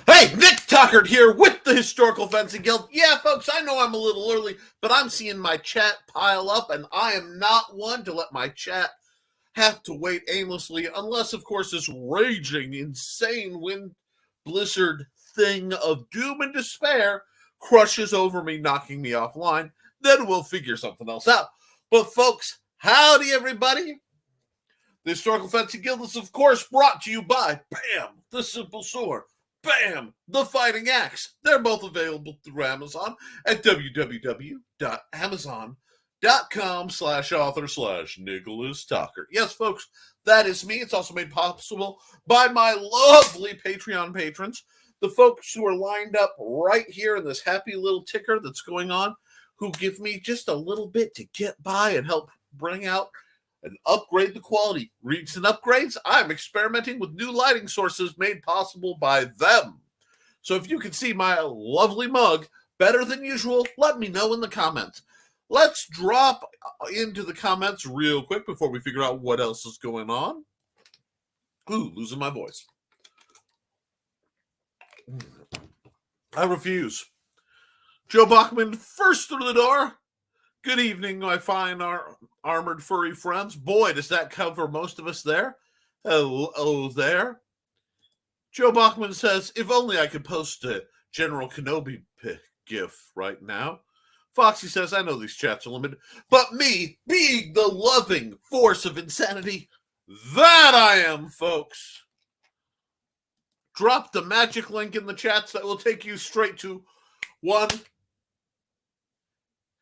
Hey, Nick Tuckert here with the Historical Fencing Guild. Yeah, folks, I know I'm a little early, but I'm seeing my chat pile up, and I am not one to let my chat have to wait aimlessly, unless, of course, this raging, insane wind blizzard thing of doom and despair crushes over me, knocking me offline. Then we'll figure something else out. But, folks, howdy, everybody. The Historical Fencing Guild is, of course, brought to you by BAM! The Simple Sword. BAM! The Fighting Axe. They're both available through Amazon at www.amazon.com/author/Nicholas Tucker. Yes, folks, that is me. It's also made possible by my lovely Patreon patrons, the folks who are lined up right here in this happy little ticker that's going on, who give me just a little bit to get by and help bring out and upgrade the quality. Recent upgrades, I'm experimenting with new lighting sources made possible by them. So if you can see my lovely mug better than usual, let me know in the comments. Let's drop into the comments real quick before we figure out what else is going on. Ooh, losing my voice. I refuse. Joe Bachman, first through the door. Good evening, my fine armored furry friends. Boy, does that cover most of us there. Hello there. Joe Bachman says, if only I could post a General Kenobi gif right now. Foxy says, I know these chats are limited, but me, being the loving force of insanity, that I am, folks. Drop the magic link in the chats that will take you straight to one.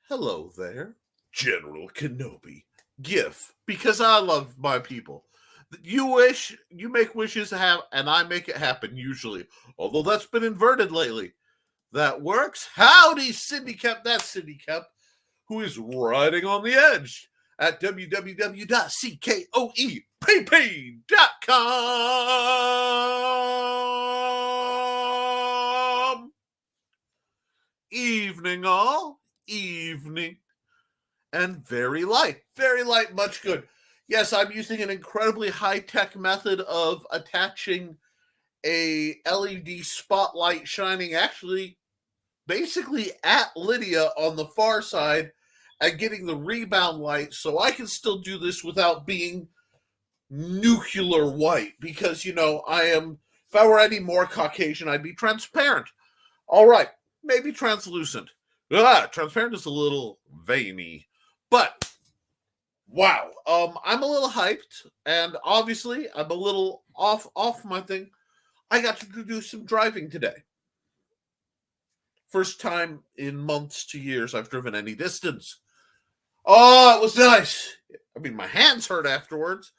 Hello there, General Kenobi gif, because I love my people. You make wishes have, and I make it happen usually. Although that's been inverted lately. That works. Howdy, Cindy Kemp. That's Cindy Kemp, who is riding on the edge at www.coepp.com. Evening all. Evening. And very light, much good. Yes, I'm using an incredibly high-tech method of attaching a LED spotlight shining actually basically at Lydia on the far side and getting the rebound light so I can still do this without being nuclear white because, if I were any more Caucasian, I'd be transparent. All right, maybe translucent. Transparent is a little veiny, but wow, I'm a little hyped, and obviously I'm a little off my thing. I got to do some driving today. First time in months to years I've driven any distance. Oh, it was nice. I mean, my hands hurt afterwards,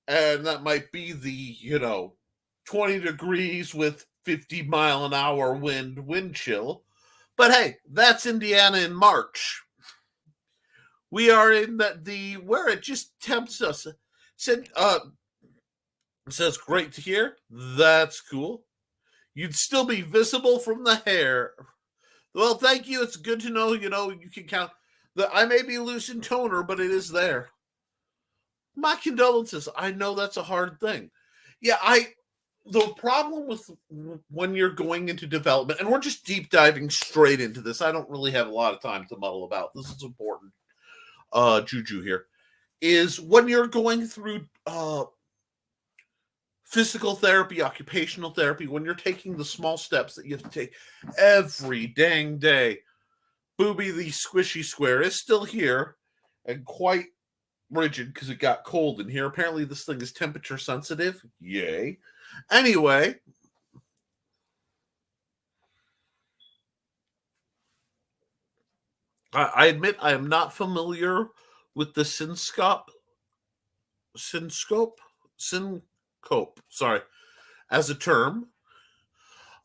and that might be the 20 degrees with 50-mile-an-hour wind chill. But hey, that's Indiana in March. We are in where it just tempts us. Says great to hear. That's cool. You'd still be visible from the hair. Well, thank you. It's good to know. You can count. I may be loose in toner, but it is there. My condolences. I know that's a hard thing. Yeah, the problem with when you're going into development, and we're just deep diving straight into this. I don't really have a lot of time to muddle about. This is important. Juju here is when you're going through physical therapy, occupational therapy, when you're taking the small steps that you have to take every dang day. Booby the squishy square is still here and quite rigid because it got cold in here. Apparently this thing is temperature sensitive. Yay. Anyway, I admit I am not familiar with the Syncope, sorry, as a term.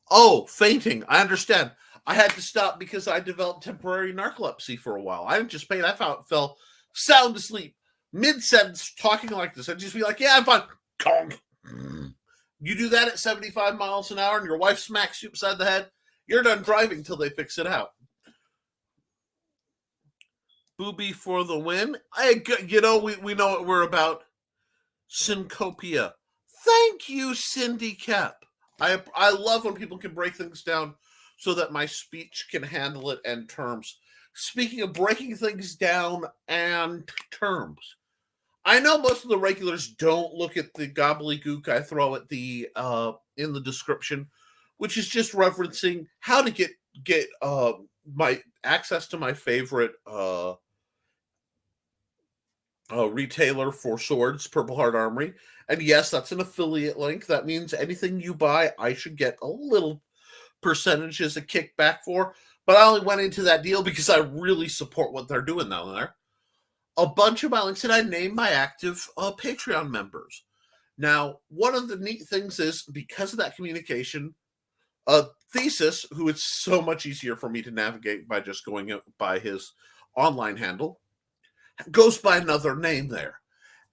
Oh, fainting. I understand. I had to stop because I developed temporary narcolepsy for a while. I didn't just faint. I fell sound asleep mid-sentence talking like this. I'd just be like, yeah, I'm fine. Conk. You do that at 75 miles an hour and your wife smacks you upside the head, you're done driving till they fix it out. Booby for the win. We know what we're about. Sincopia. Thank you, Cindy Cap. I love when people can break things down so that my speech can handle it and terms. Speaking of breaking things down and terms, I know most of the regulars don't look at the gobbledygook I throw at the in the description, which is just referencing how to get my access to my favorite retailer for swords, Purple Heart Armory. And yes, that's an affiliate link. That means anything you buy, I should get a little percentage as a kickback for. But I only went into that deal because I really support what they're doing down there. A bunch of my links, and I named my active Patreon members. Now, one of the neat things is because of that communication, Thesis, who it's so much easier for me to navigate by just going by his online handle, goes by another name there.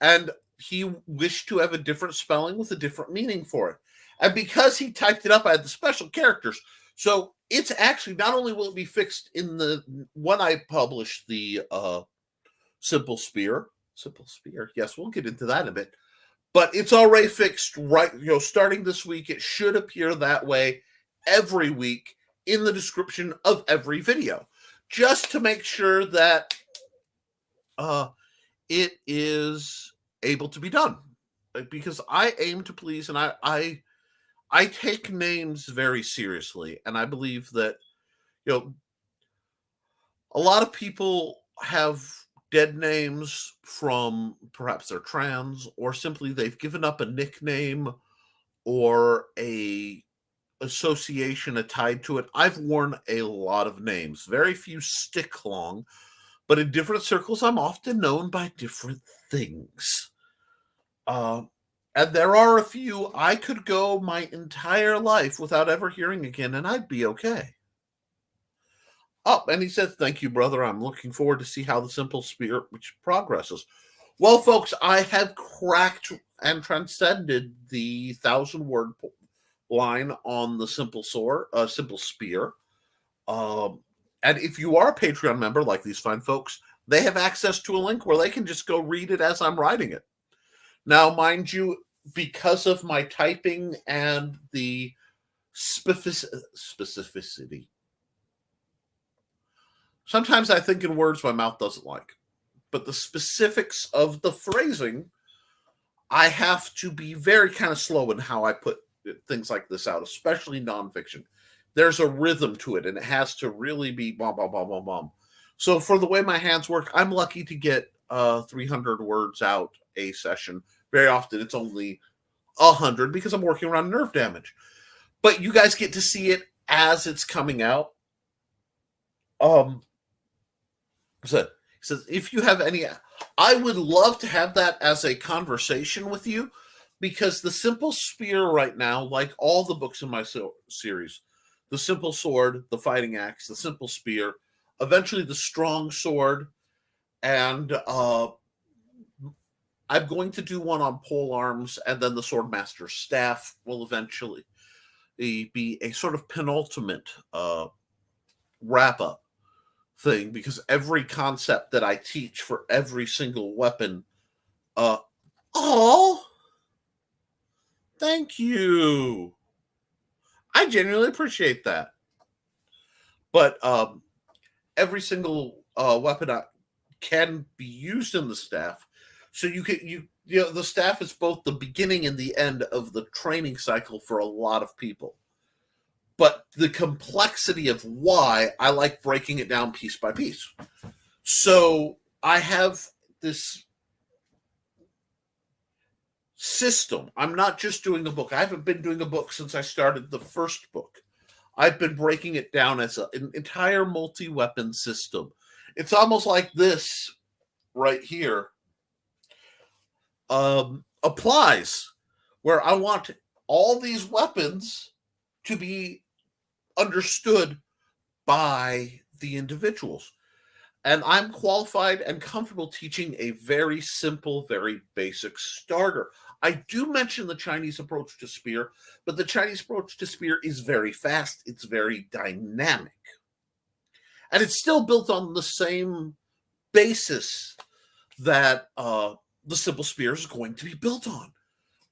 And he wished to have a different spelling with a different meaning for it. And because he typed it up, I had the special characters. So it's actually, not only will it be fixed in the, when I publish the Simple Spear, yes, we'll get into that in a bit. But it's already fixed right, starting this week. It should appear that way every week in the description of every video, just to make sure that it is able to be done. Because I aim to please, and I take names very seriously, and I believe that a lot of people have dead names from perhaps they're trans, or simply they've given up a nickname or a association tied to it. I've worn a lot of names, very few stick long, but in different circles, I'm often known by different things. And there are a few I could go my entire life without ever hearing again, and I'd be okay. Oh, and he says, "Thank you, brother. I'm looking forward to see how the Simple Spear which progresses." Well, folks, I have cracked and transcended the 1,000-word line on the Simple Spear. And if you are a Patreon member, like these fine folks, they have access to a link where they can just go read it as I'm writing it. Now, mind you, because of my typing and the specificity, sometimes I think in words my mouth doesn't like. But the specifics of the phrasing, I have to be very kind of slow in how I put things like this out, especially nonfiction. There's a rhythm to it, and it has to really be bom, bom, bom, bom, bom. So for the way my hands work, I'm lucky to get 300 words out a session. Very often it's only 100 because I'm working around nerve damage. But you guys get to see it as it's coming out. So he says, if you have any, I would love to have that as a conversation with you, because the Simple Spear right now, like all the books in my series, the Simple Sword, the Fighting Axe, the Simple Spear, eventually the Strong Sword, and I'm going to do one on pole arms, and then the Swordmaster's Staff will eventually be a sort of penultimate wrap-up thing, because every concept that I teach for every single weapon, thank you. I genuinely appreciate that. But every single weapon can be used in the staff. So the staff is both the beginning and the end of the training cycle for a lot of people. But the complexity of why, I like breaking it down piece by piece. So I have this system. I'm not just doing a book. I haven't been doing a book since I started the first book. I've been breaking it down as an entire multi-weapon system. It's almost like this right here applies, where I want all these weapons to be understood by the individuals. And I'm qualified and comfortable teaching a very simple, very basic starter. I do mention the Chinese approach to spear, but the Chinese approach to spear is very fast. It's very dynamic. And it's still built on the same basis that the Simple Spear is going to be built on.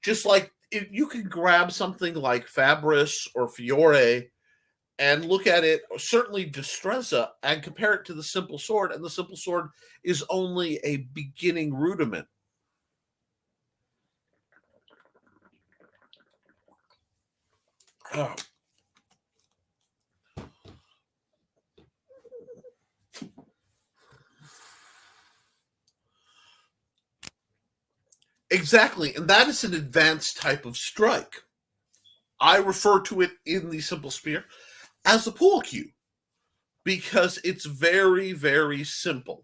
Just like you can grab something like Fabris or Fiore and look at it, certainly Destreza, and compare it to the simple sword, and the simple sword is only a beginning rudiment. Oh. Exactly, and that is an advanced type of strike. I refer to it in the simple spear as the pool cue because it's very, very simple.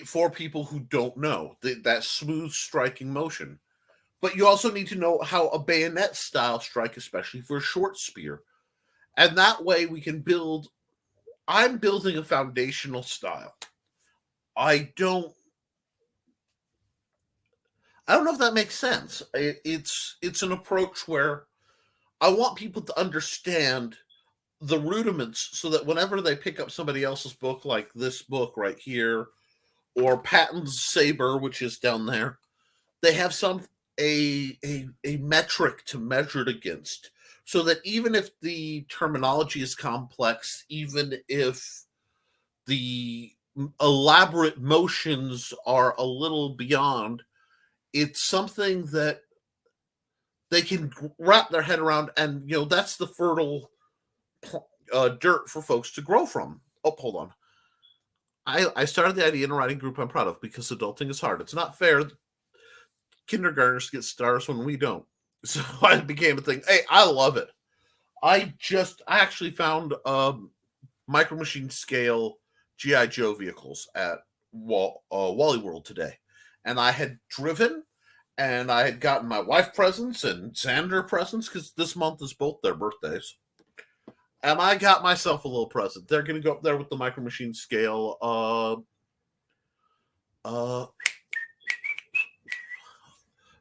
For people who don't know that smooth striking motion. But you also need to know how a bayonet style strike, especially for a short spear. And that way we can build. I'm building a foundational style. I don't know if that makes sense. It's an approach where I want people to understand the rudiments so that whenever they pick up somebody else's book, like this book right here, or Patton's Saber, which is down there, they have a metric to measure it against, so that even if the terminology is complex, even if the elaborate motions are a little beyond, it's something that they can wrap their head around, and that's the fertile dirt for folks to grow from. Oh, hold on. I started the idea in a writing group I'm proud of because adulting is hard. It's not fair. Kindergartners get stars when we don't. So I became a thing. Hey, I love it. I actually found Micro Machine scale G.I. Joe vehicles at Wally World today. And I had driven, and I had gotten my wife presents and Xander presents because this month is both their birthdays. And I got myself a little present. They're going to go up there with the Micro Machine scale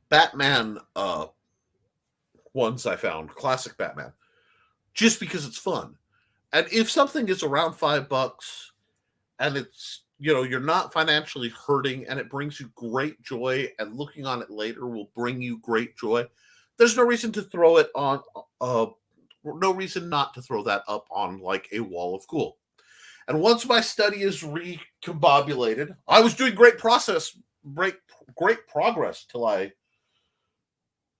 Batman ones I found, classic Batman, just because it's fun. And if something is around $5 and it's, you're not financially hurting and it brings you great joy, and looking on it later will bring you great joy, there's no reason to throw it on, no reason not to throw that up on like a wall of cool. And once my study is recombobulated, I was doing great progress till I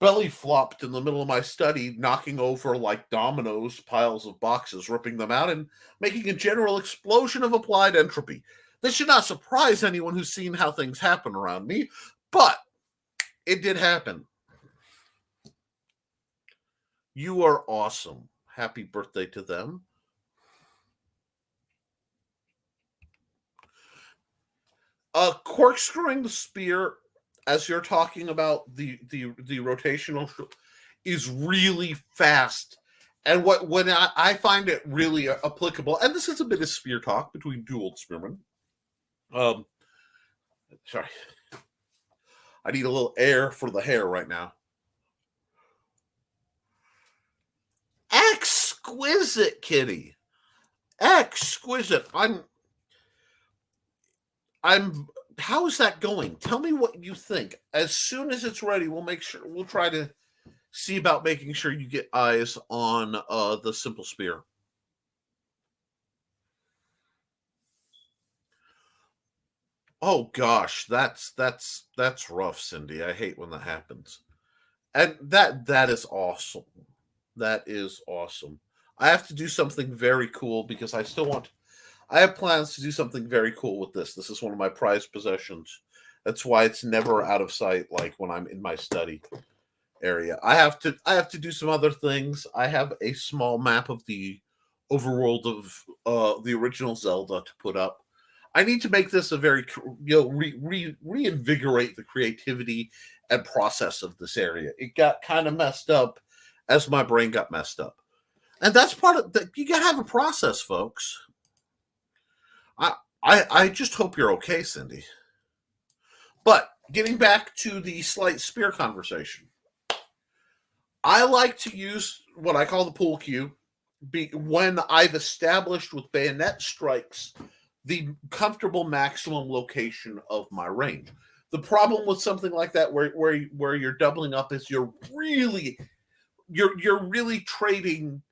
belly flopped in the middle of my study, knocking over like dominoes piles of boxes, ripping them out, and making a general explosion of applied entropy. This should not surprise anyone who's seen how things happen around me, but it did happen. You are awesome. Happy birthday to them. Corkscrewing the spear, as you're talking about the rotational, is really fast. And when I find it really applicable, and this is a bit of spear talk between two old spearmen. Sorry. I need a little air for the hair right now. Exquisite, Kitty. Exquisite. How is that going? Tell me what you think. As soon as it's ready, we'll try to see about making sure you get eyes on the simple spear. Oh gosh, that's rough, Cindy. I hate when that happens. And that is awesome. That is awesome. I have to do something very cool because I have plans to do something very cool with this. This is one of my prized possessions. That's why it's never out of sight, like when I'm in my study area. I have to do some other things. I have a small map of the overworld of the original Zelda to put up. I need to make this a very reinvigorate the creativity and process of this area. It got kind of messed up as my brain got messed up, and that's part of the. You gotta have a process, folks. I just hope you're okay, Cindy. But getting back to the slight spear conversation, I like to use what I call the pool cue when I've established with bayonet strikes the comfortable maximum location of my range. The problem with something like that, where you're doubling up, is you're really trading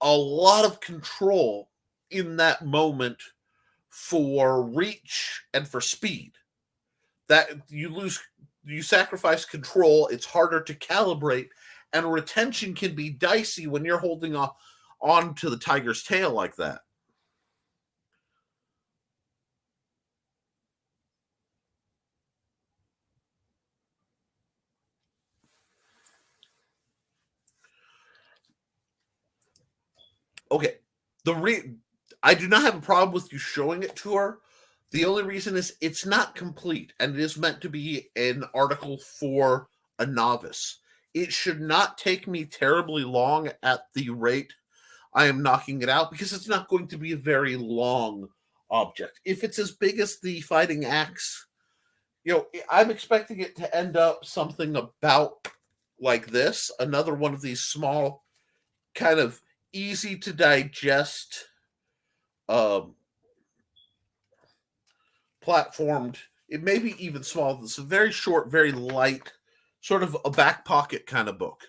a lot of control in that moment for reach and for speed. That you sacrifice control. It's harder to calibrate, and retention can be dicey when you're holding on to the tiger's tail like that. Okay, I do not have a problem with you showing it to her. The only reason is it's not complete, and it is meant to be an article for a novice. It should not take me terribly long at the rate I am knocking it out, because it's not going to be a very long object. If it's as big as the fighting axe, I'm expecting it to end up something about like this. Another one of these small, kind of easy to digest, platformed. It may be even smaller. It's a very short, very light, sort of a back pocket kind of book.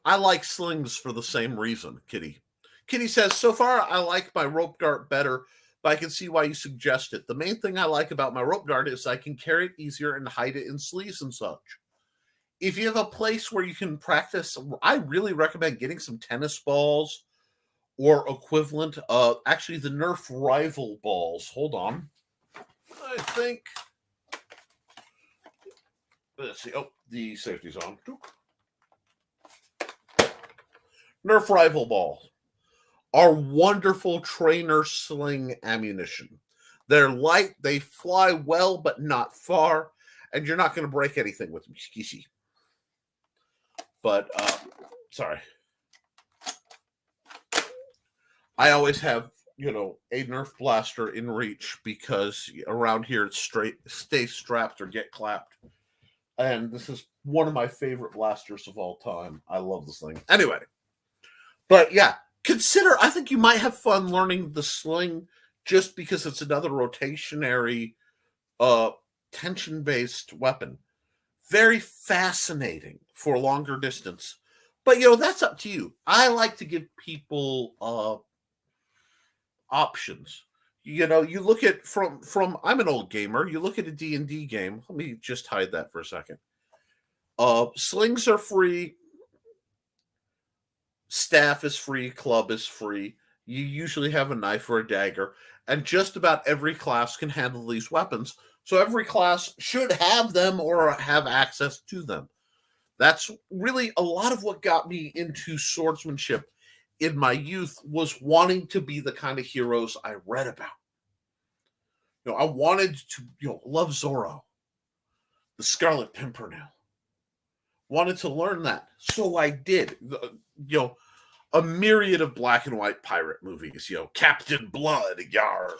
I like slings for the same reason, Kitty. Kitty says, so far I like my rope dart better, but I can see why you suggest it. The main thing I like about my rope dart is I can carry it easier and hide it in sleeves and such. If you have a place where you can practice, I really recommend getting some tennis balls or equivalent. Actually, the Nerf rival balls. Hold on. I think. Let's see. Oh, the safety's on. Nerf rival balls are wonderful trainer sling ammunition. They're light, they fly well, but not far, and you're not going to break anything with them. But, sorry. I always have, a Nerf blaster in reach, because around here it's stay strapped or get clapped. And this is one of my favorite blasters of all time. I love this thing. Anyway, but yeah, I think you might have fun learning the sling, just because it's another rotationary, tension-based weapon. Very fascinating for longer distance. But, that's up to you. I like to give people options. You look at from I'm an old gamer. You look at a D&D game. Let me just hide that for a second. Slings are free. Staff is free. Club is free. You usually have a knife or a dagger, and just about every class can handle these weapons. So every class should have them or have access to them. That's really a lot of what got me into swordsmanship in my youth, was wanting to be the kind of heroes I read about. I wanted to, love Zorro, the Scarlet Pimpernel. Wanted to learn that, so I did. A myriad of black and white pirate movies. Captain Blood, yar.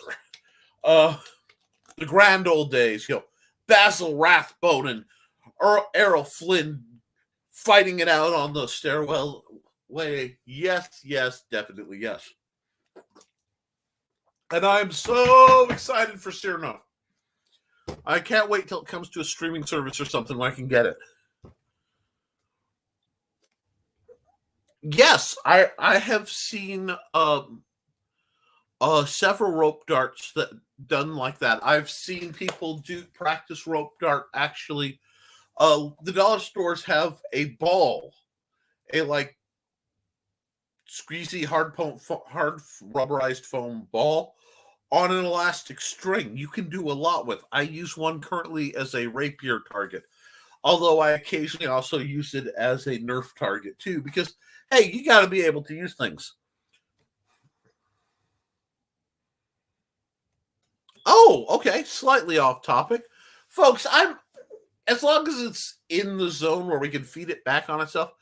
The grand old days. Basil Rathbone and Errol Flynn fighting it out on the stairwell way. Yes, definitely yes. And I'm so excited for Cyrano. I can't wait till it comes to a streaming service or something where I can get it. Yes, I have seen several rope darts that done like that. I've seen people do practice rope dart. Actually, the dollar stores have a ball, a like squeezy hard rubberized foam ball on an elastic string. You can do a lot with. I use one currently as a rapier target, although I occasionally also use it as a Nerf target too, because hey, you got to be able to use things. Oh, okay, slightly off topic, folks. As long as it's in the zone where we can feed it back on itself.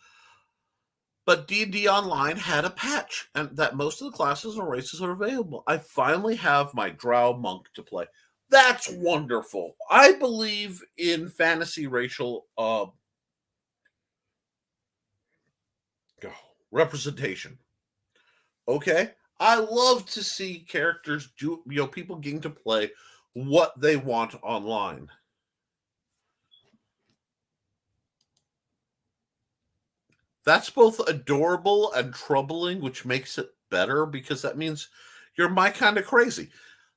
But D&D Online had a patch, and that most of the classes and races are available. I finally have my Drow Monk to play. That's wonderful. I believe in fantasy racial representation. Okay? I love to see characters do, people getting to play what they want online. That's both adorable and troubling, which makes it better because that means you're my kind of crazy.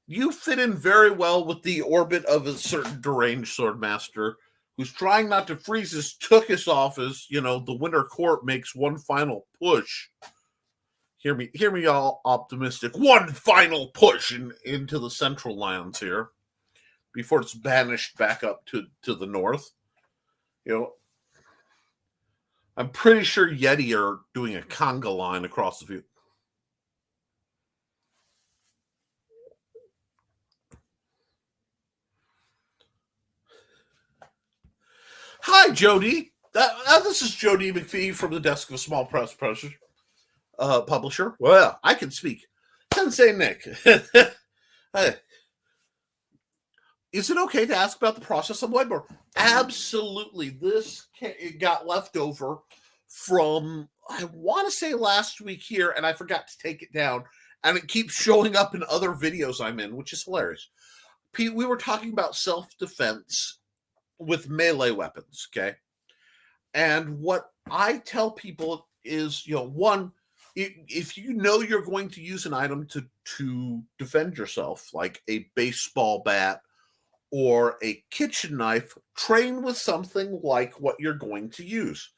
You fit in very well with the orbit of a certain deranged swordmaster who's trying not to freeze his tuchus off as, the Winter Court makes one final push. Hear me, all optimistic. One final push into the central lands here before it's banished back up to the north. I'm pretty sure Yeti are doing a conga line across the view. Hi, Jody. This is Jody McPhee from the desk of Small Press Publisher. Well, I can speak. Sensei Nick. Hey. Is it okay to ask about the process on whiteboard? Absolutely. This got left over from, I want to say last week here, and I forgot to take it down. And it keeps showing up in other videos I'm in, which is hilarious. Pete, we were talking about self-defense with melee weapons, okay? And what I tell people is, one, if you know you're going to use an item to defend yourself, like a baseball bat or a kitchen knife, train with something like what you're going to use.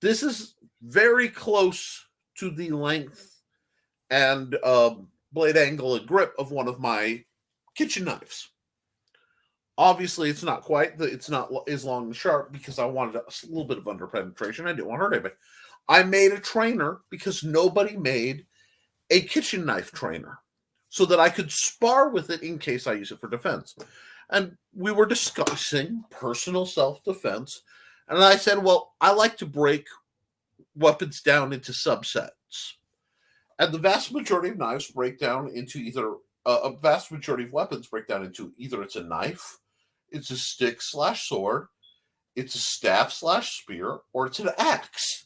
This is very close to the length and blade angle and grip of one of my kitchen knives. Obviously, it's not as long and sharp because I wanted a little bit of under penetration. I didn't want to hurt anybody. I made a trainer because nobody made a kitchen knife trainer so that I could spar with it in case I use it for defense. And we were discussing personal self-defense. And I said, well, I like to break weapons down into subsets. And the vast majority of knives break down into either, a vast majority of weapons break down into either it's a knife, it's a stick/sword, it's a staff/spear, or it's an axe.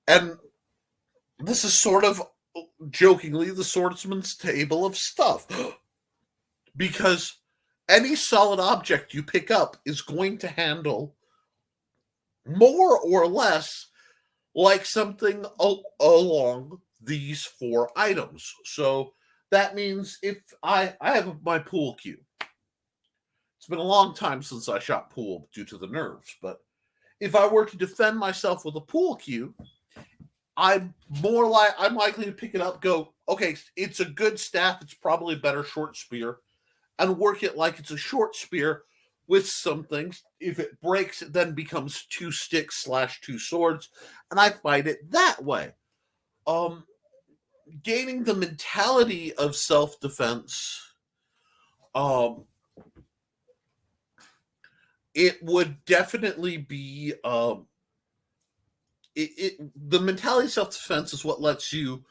And this is sort of jokingly the swordsman's table of stuff. Because any solid object you pick up is going to handle more or less like something along these 4 items. So that means if I have my pool cue. It's been a long time since I shot pool due to the nerves, but if I were to defend myself with a pool cue, I'm likely to pick it up, go, okay, it's a good staff, it's probably a better short spear, and work it like it's a short spear with some things. If it breaks, it then becomes 2 sticks/2 swords, and I fight it that way. Gaining the mentality of self-defense, it would definitely be the mentality of self-defense is what lets you,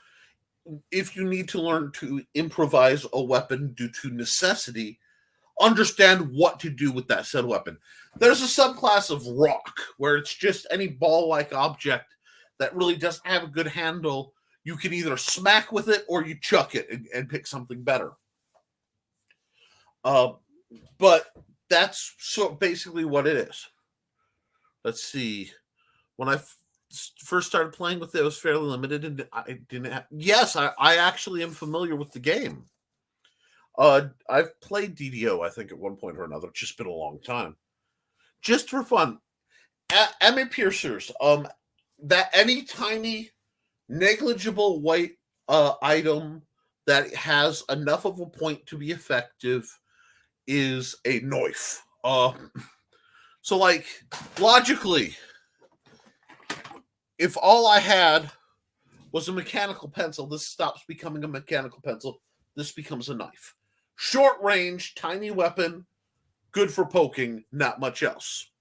if you need to learn to improvise a weapon due to necessity, understand what to do with that said weapon. There's a subclass of rock where it's just any ball-like object that really doesn't have a good handle. You can either smack with it or you chuck it and pick something better. But that's basically what it is. Let's see. When I first started playing with it, it was fairly limited, and I didn't have... Yes, I actually am familiar with the game. I've played DDO, I think, at one point or another. It's just been a long time. Just for fun, MA piercers. That any tiny, negligible white item that has enough of a point to be effective is a knife. So, like, logically, if all I had was a mechanical pencil, this stops becoming a mechanical pencil. This becomes a knife. Short range, tiny weapon, good for poking, not much else.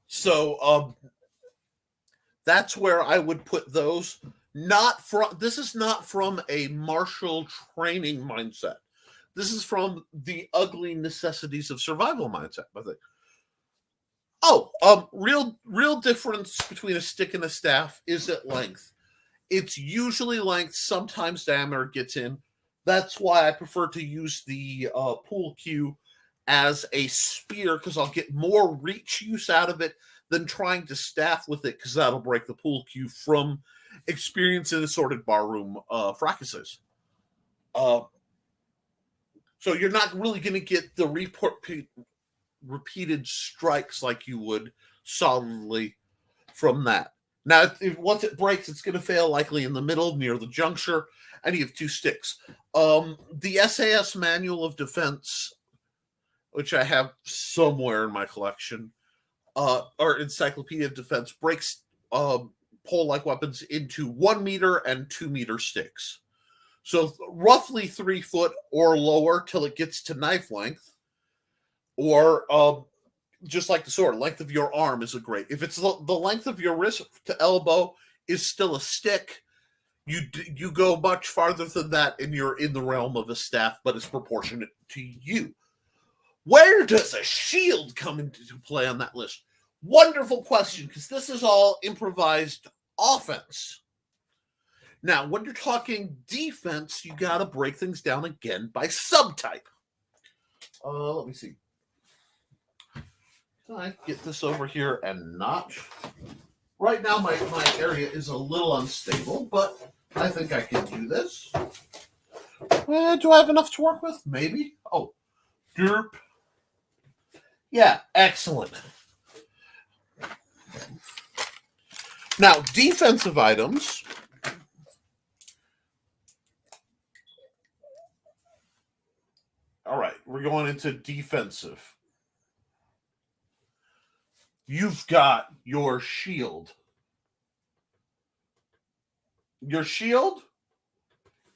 So that's where I would put those. This is not from a martial training mindset. This is from the ugly necessities of survival mindset. I think Real difference between a stick and a staff is at length. It's usually length, sometimes diameter gets in. That's why I prefer to use the pool cue as a spear, because I'll get more reach use out of it than trying to staff with it, because that'll break the pool cue from experience in assorted barroom fracases. So you're not really going to get the repeated strikes like you would solidly from that. Now, once it breaks, it's going to fail likely in the middle near the juncture, and you have two sticks. The SAS Manual of Defense, which I have somewhere in my collection, or Encyclopedia of Defense, breaks pole-like weapons into 1 meter and 2 meter sticks. So roughly 3 foot or lower till it gets to knife length, or just like the sword, length of your arm is a great. If it's the length of your wrist to elbow is still a stick, you go much farther than that, and you're in the realm of a staff, but it's proportionate to you. Where does a shield come into play on that list? Wonderful question, because this is all improvised offense. Now, when you're talking defense, you got to break things down again by subtype. Let me see. Can I get this over here and not? Right now, my area is a little unstable, but I think I can do this. Do I have enough to work with? Maybe. Oh, derp. Yeah, excellent. Now, defensive items. All right, we're going into defensive. You've got your shield. Your shield,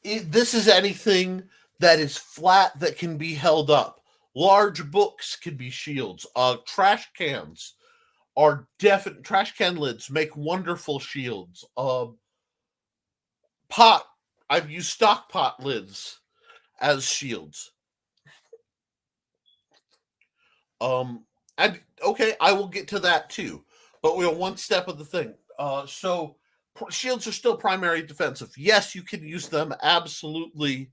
this is anything that is flat that can be held up. Large books can be shields. Trash cans are definite. Trash can lids make wonderful shields. Pot. I've used stock pot lids as shields. And okay, I will get to that too. But we're one step of the thing. So shields are still primary defensive. Yes, you can use them absolutely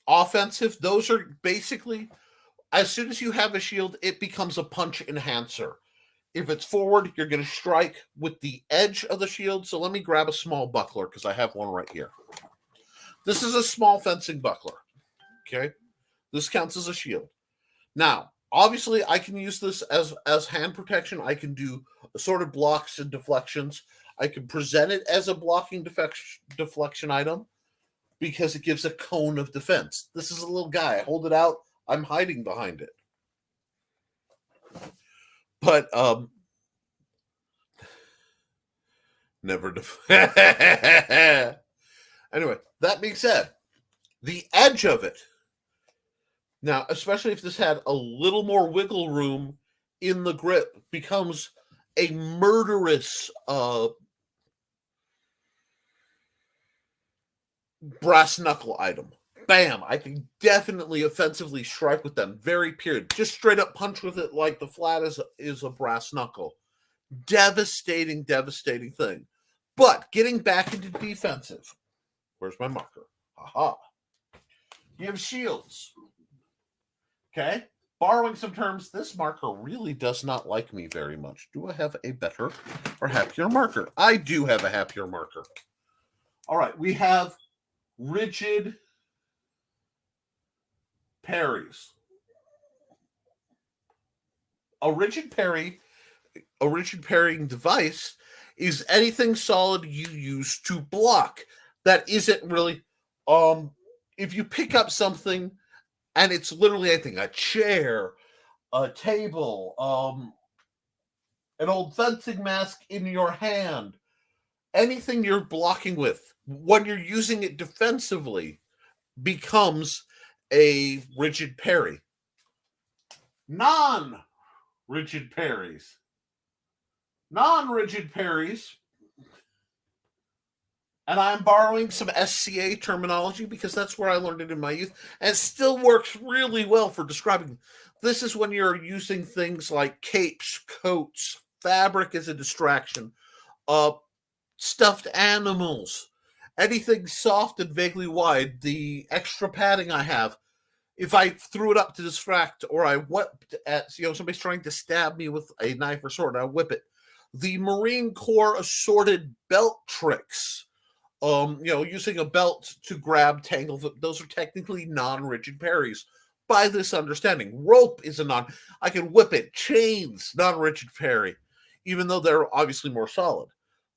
offensive. Those are basically, as soon as you have a shield, it becomes a punch enhancer. If it's forward, you're going to strike with the edge of the shield. So let me grab a small buckler, because I have one right here. This is a small fencing buckler. Okay. This counts as a shield. Now, obviously, I can use this as hand protection. I can do assorted blocks and deflections. I can present it as a blocking deflection item, because it gives a cone of defense. This is a little guy. I hold it out. I'm hiding behind it. But never anyway, that being said, the edge of it. Now, especially if this had a little more wiggle room in the grip, becomes a murderous brass knuckle item. Bam! I can definitely offensively strike with them. Very period. Just straight up punch with it like the flat is a brass knuckle. Devastating thing. But getting back into defensive. Where's my marker? Aha. You have shields. Okay. Borrowing some terms, this marker really does not like me very much. Do I have a better or happier marker? I do have a happier marker. All right. We have rigid parries. A rigid parrying device is anything solid you use to block. That isn't really, if you pick up something and it's literally anything, a chair, a table, an old fencing mask in your hand, anything you're blocking with, when you're using it defensively, becomes a rigid parry. Non-rigid parries, and I'm borrowing some SCA terminology because that's where I learned it in my youth, and it still works really well for describing. This is when you're using things like capes, coats, fabric as a distraction, stuffed animals, anything soft and vaguely wide. The extra padding I have, if I threw it up to distract, or I whipped at somebody's trying to stab me with a knife or sword, I whip it. The Marine Corps assorted belt tricks, using a belt to grab tangles, those are technically non-rigid parries. By this understanding, rope is a non. I can whip it. Chains, non-rigid parry, even though they're obviously more solid.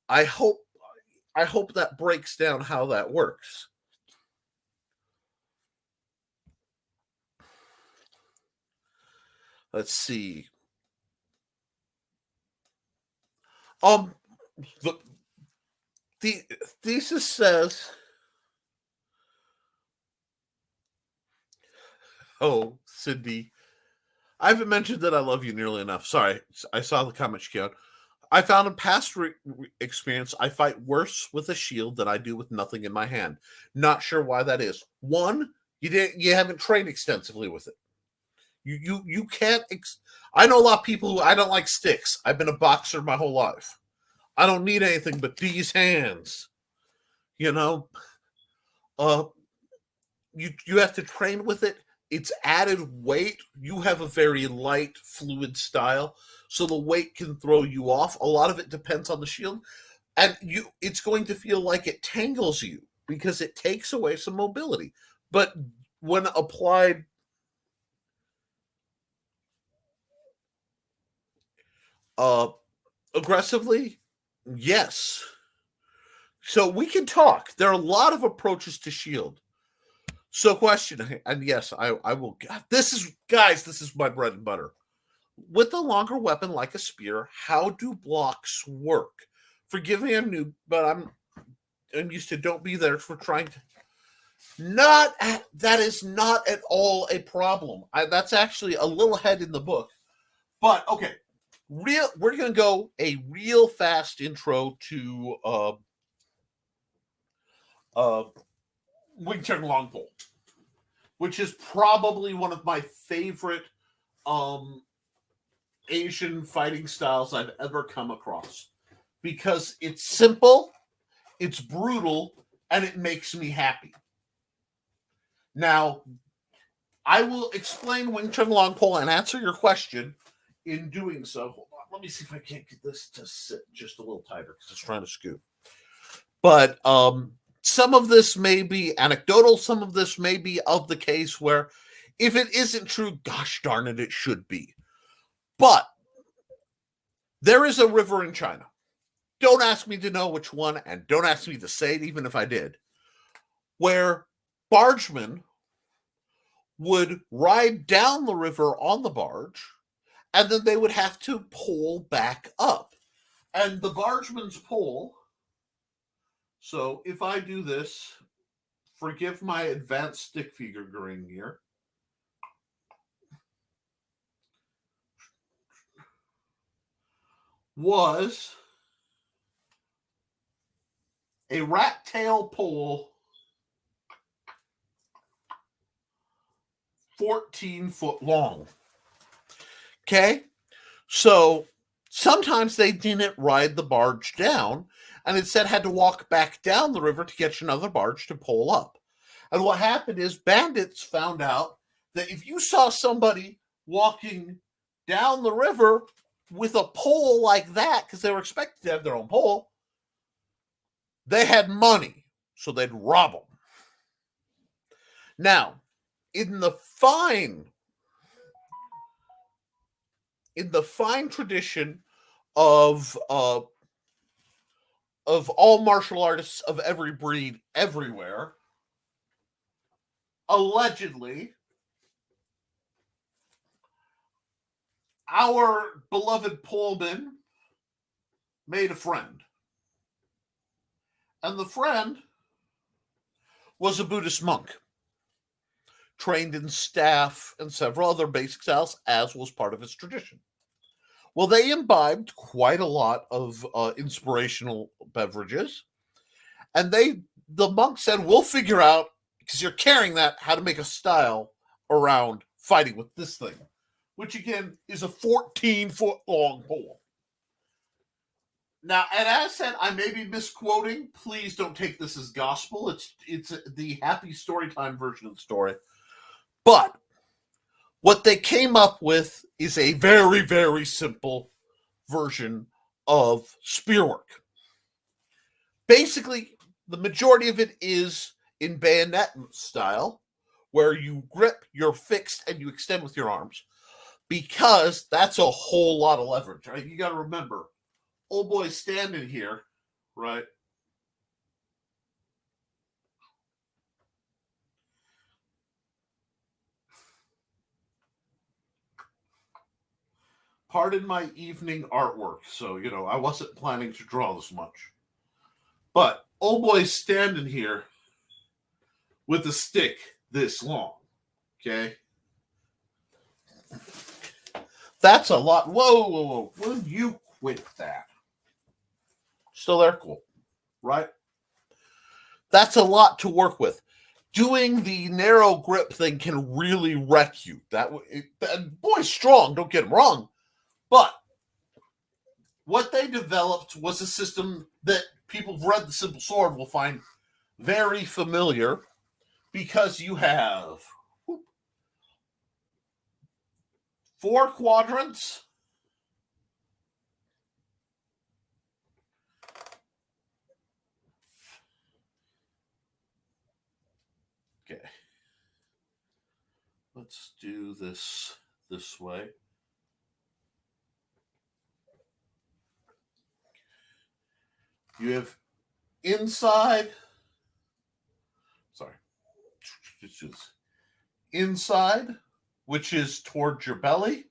I hope that breaks down how that works. Let's see. The thesis says, oh, Cindy, I haven't mentioned that I love you nearly enough. Sorry, I saw the comment she got. I found in past experience, I fight worse with a shield than I do with nothing in my hand. Not sure why that is. One, you haven't trained extensively with it. You can't. I know a lot of people who I don't like sticks. I've been a boxer my whole life. I don't need anything but these hands. You have to train with it. It's added weight. You have a very light, fluid style, so the weight can throw you off. A lot of it depends on the shield, and it's going to feel like it tangles you because it takes away some mobility. But when applied aggressively, yes. So we can talk. There are a lot of approaches to shield. So question, and yes, I will. This is my bread and butter. With a longer weapon like a spear, how do blocks work? Forgive me, I'm new, but I'm used to. Don't be there for trying to. That is not at all a problem. That's actually a little ahead in the book. But okay, we're gonna go a real fast intro to Wing Chun Longpole, which is probably one of my favorite Asian fighting styles I've ever come across, because it's simple, it's brutal, and it makes me happy. Now, I will explain Wing Chun Longpole and answer your question in doing so. Hold on, let me see if I can't get this to sit just a little tighter because it's trying to scoot. But some of this may be anecdotal. Some of this may be of the case where if it isn't true, gosh darn it, it should be. But there is a river in China. Don't ask me to know which one, and don't ask me to say it, even if I did, where bargemen would ride down the river on the barge, and then they would have to pull back up. And the bargeman's pull, so if I do this, forgive my advanced stick figuring here, was a rat tail pull 14 foot long. Okay? So sometimes they didn't ride the barge down and instead had to walk back down the river to catch another barge to pull up. And what happened is bandits found out that if you saw somebody walking down the river with a pole like that, because they were expected to have their own pole, they had money, so they'd rob them. Now, in the fine tradition of all martial artists of every breed everywhere, allegedly, our beloved poleman made a friend. And the friend was a Buddhist monk, trained in staff and several other basic styles, as was part of his tradition. Well, they imbibed quite a lot of inspirational beverages, and the monk said, we'll figure out, because you're carrying that, how to make a style around fighting with this thing. which again is a 14-foot long pole. Now, and as I said, I may be misquoting. Please don't take this as gospel. It's the happy storytime version of the story. But what they came up with is a very, very simple version of spearwork. Basically, the majority of it is in bayonet style, where you grip, you're fixed, and you extend with your arms. Because that's a whole lot of leverage, right? You got to remember, old boy's standing here, right? Pardon my evening artwork. So, I wasn't planning to draw this much. But old boy's standing here with a stick this long. Okay? That's a lot. Whoa. Will you quit that? Still there? Cool. Right? That's a lot to work with. Doing the narrow grip thing can really wreck you. Boy's strong, don't get him wrong. But what they developed was a system that people who've read The Simple Sword will find very familiar, because you have 4 quadrants. Okay. Let's do this way. You have inside. Inside, which is towards your belly.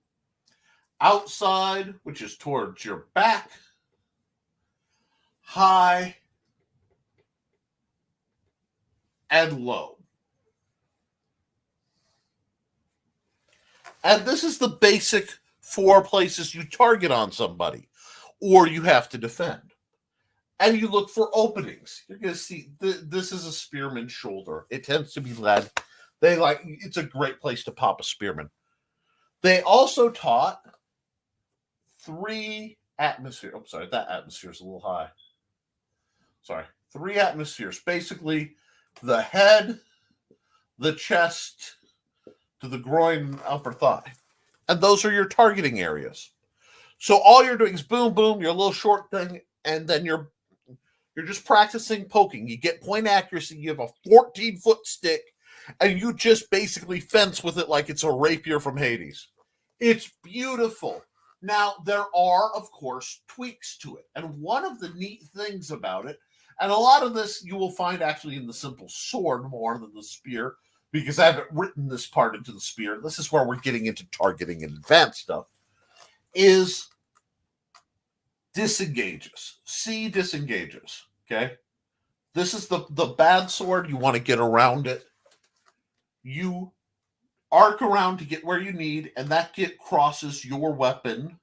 Outside, which is towards your back. High and low. And this is the basic 4 places you target on somebody, or you have to defend. And you look for openings. You're going to see this is a spearman's shoulder. It tends to be lead. It's a great place to pop a spearman. They also taught 3 atmospheres. Oh, sorry, that atmosphere is a little high. Sorry, 3 atmospheres. Basically, the head, the chest, to the groin and upper thigh. And those are your targeting areas. So all you're doing is boom, boom, your little short thing, and then you're just practicing poking. You get point accuracy. You have a 14-foot stick, and you just basically fence with it like it's a rapier from Hades. It's beautiful. Now, there are, of course, tweaks to it. And one of the neat things about it, and a lot of this you will find actually in the simple sword more than the spear, because I haven't written this part into the spear. This is where we're getting into targeting and advanced stuff, is disengages. C disengages. Okay? This is the bad sword. You want to get around it. You arc around to get where you need, and that crosses your weapon.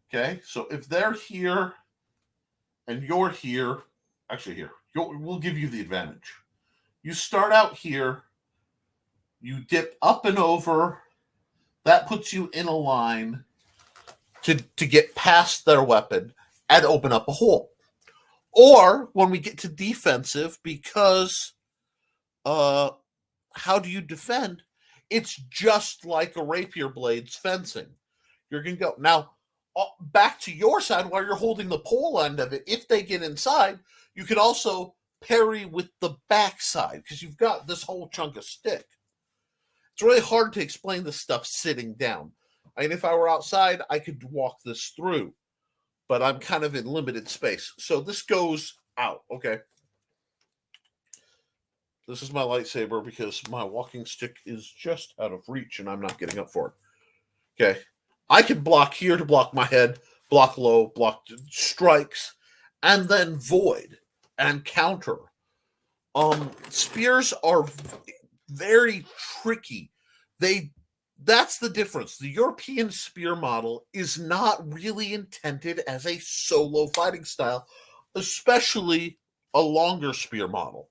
Okay? So if they're here and you're here, actually here, we'll give you the advantage. You start out here, you dip up and over, that puts you in a line to get past their weapon and open up a hole. Or when we get to defensive, because how do you defend? It's just like a rapier blade's fencing. You're going to go. Now, back to your side while you're holding the pole end of it. If they get inside, you can also parry with the back side because you've got this whole chunk of stick. It's really hard to explain this stuff sitting down. I mean, if I were outside, I could walk this through, but I'm kind of in limited space. So this goes out, okay? This is my lightsaber because my walking stick is just out of reach and I'm not getting up for it. Okay. I can block here to block my head, block low, block strikes, and then void and counter. Spears are very tricky. That's the difference. The European spear model is not really intended as a solo fighting style, especially a longer spear model.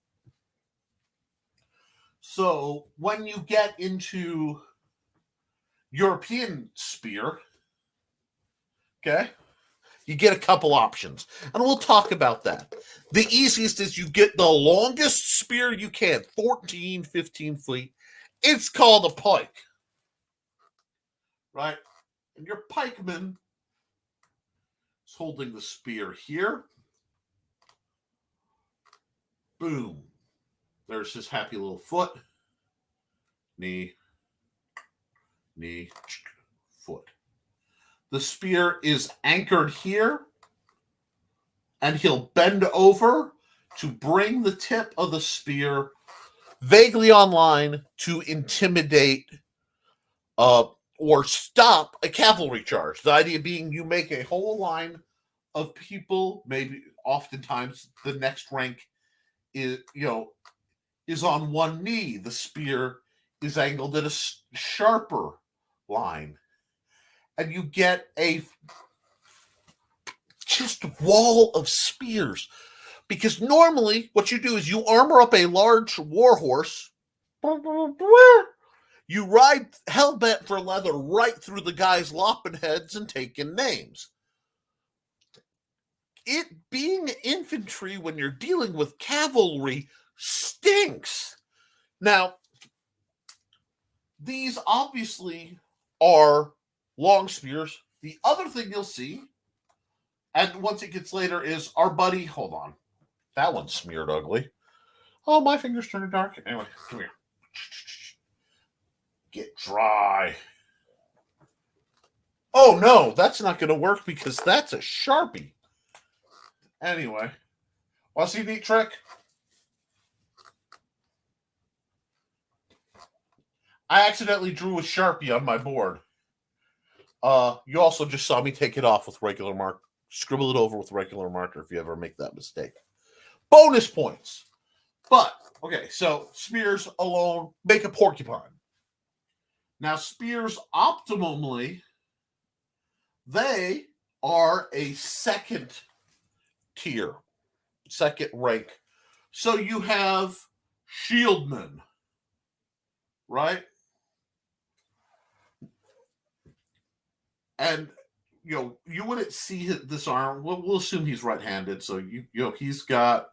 So when you get into European spear, okay, you get a couple options, and we'll talk about that. The easiest is you get the longest spear you can, 14, 15 feet. It's called a pike, right? And your pikeman is holding the spear here. Boom. There's his happy little foot. Knee, knee, foot. The spear is anchored here, and he'll bend over to bring the tip of the spear vaguely online to intimidate or stop a cavalry charge. The idea being you make a whole line of people, maybe oftentimes the next rank is on one knee. The spear is angled at a sharper line. And you get a just wall of spears. Because normally what you do is you armor up a large war horse. You ride hell-bent for leather right through the guys lopping heads and taking names. It being infantry when you're dealing with cavalry stinks. Now, these obviously are long spears. The other thing you'll see, and once it gets later, is our buddy. Hold on. That one's smeared ugly. Oh, my fingers turning dark. Anyway, come here. Get dry. Oh, no, that's not going to work because that's a Sharpie. Anyway, want to see a neat trick? I accidentally drew a Sharpie on my board. You also just saw me take it off with regular marker. Scribble it over with regular marker if you ever make that mistake. Bonus points. But, okay, so spears alone make a porcupine. Now, spears optimally, they are a second tier, second rank. So you have shieldmen, right? And you wouldn't see this arm. We'll assume he's right-handed, so he's got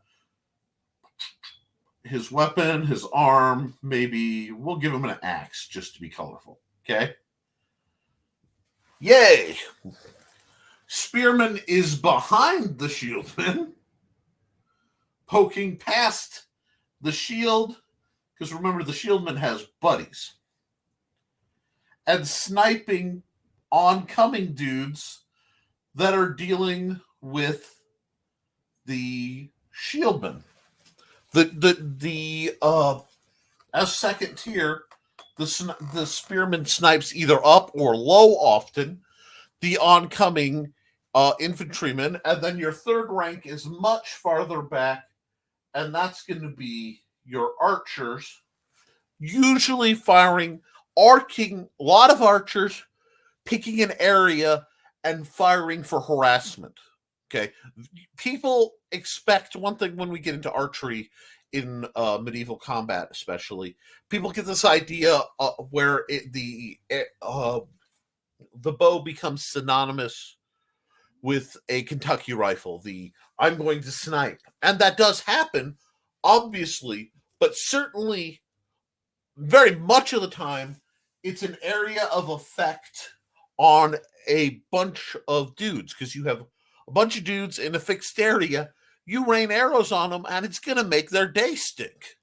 his weapon, his arm. Maybe we'll give him an axe just to be colorful. Okay. Yay! Spearman is behind the shieldman, poking past the shield, because remember the shieldman has buddies, and sniping oncoming dudes that are dealing with the shieldman. As second tier, the spearman snipes either up or low often the oncoming infantryman, and then your third rank is much farther back, and that's going to be your archers, usually arcing, a lot of archers picking an area and firing for harassment. Okay, people expect one thing when we get into archery in medieval combat, especially. People get this idea where the bow becomes synonymous with a Kentucky rifle. I'm going to snipe, and that does happen, obviously, but certainly, very much of the time, it's an area of effect on a bunch of dudes, because you have a bunch of dudes in a fixed area. You rain arrows on them, and it's going to make their day stink.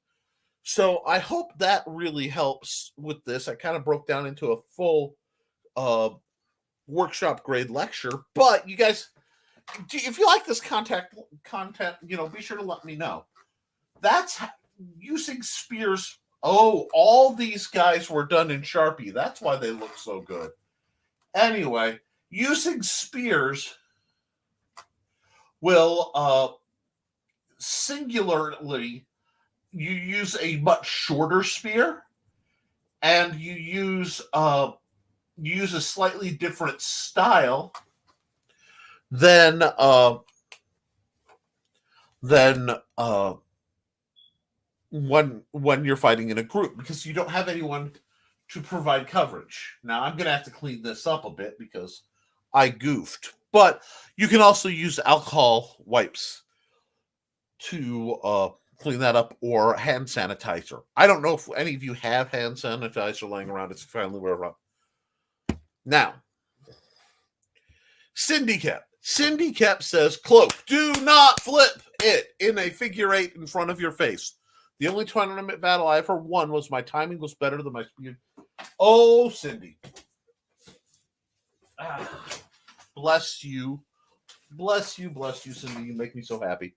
So I hope that really helps with this. I kind of broke down into a full workshop grade lecture, but you guys, if you like this content, be sure to let me know. That's using spears. Oh, all these guys were done in Sharpie. That's why they look so good. Anyway, using spears will singularly, you use a much shorter spear, and you use a slightly different style than when you're fighting in a group, because you don't have anyone to provide coverage. Now, I'm going to have to clean this up a bit because I goofed. But you can also use alcohol wipes to clean that up, or hand sanitizer. I don't know if any of you have hand sanitizer laying around. It's finally where around. Now, Syndicap. Syndicap says, Cloak, do not flip it in a figure eight in front of your face. The only tournament battle I ever won was my timing was better than my speed. Oh, Cindy. Bless you. Bless you, Cindy. You make me so happy.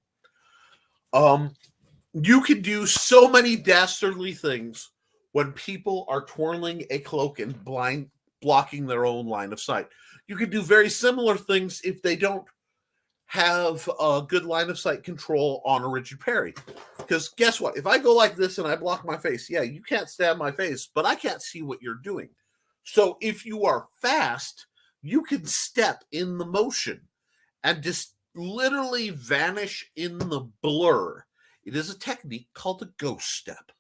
You can do so many dastardly things when people are twirling a cloak and blocking their own line of sight. You can do very similar things if they don't have a good line of sight control on a rigid parry. Because guess what? If I go like this and I block my face, yeah, you can't stab my face, but I can't see what you're doing. So if you are fast, you can step in the motion and just literally vanish in the blur. It is a technique called the ghost step,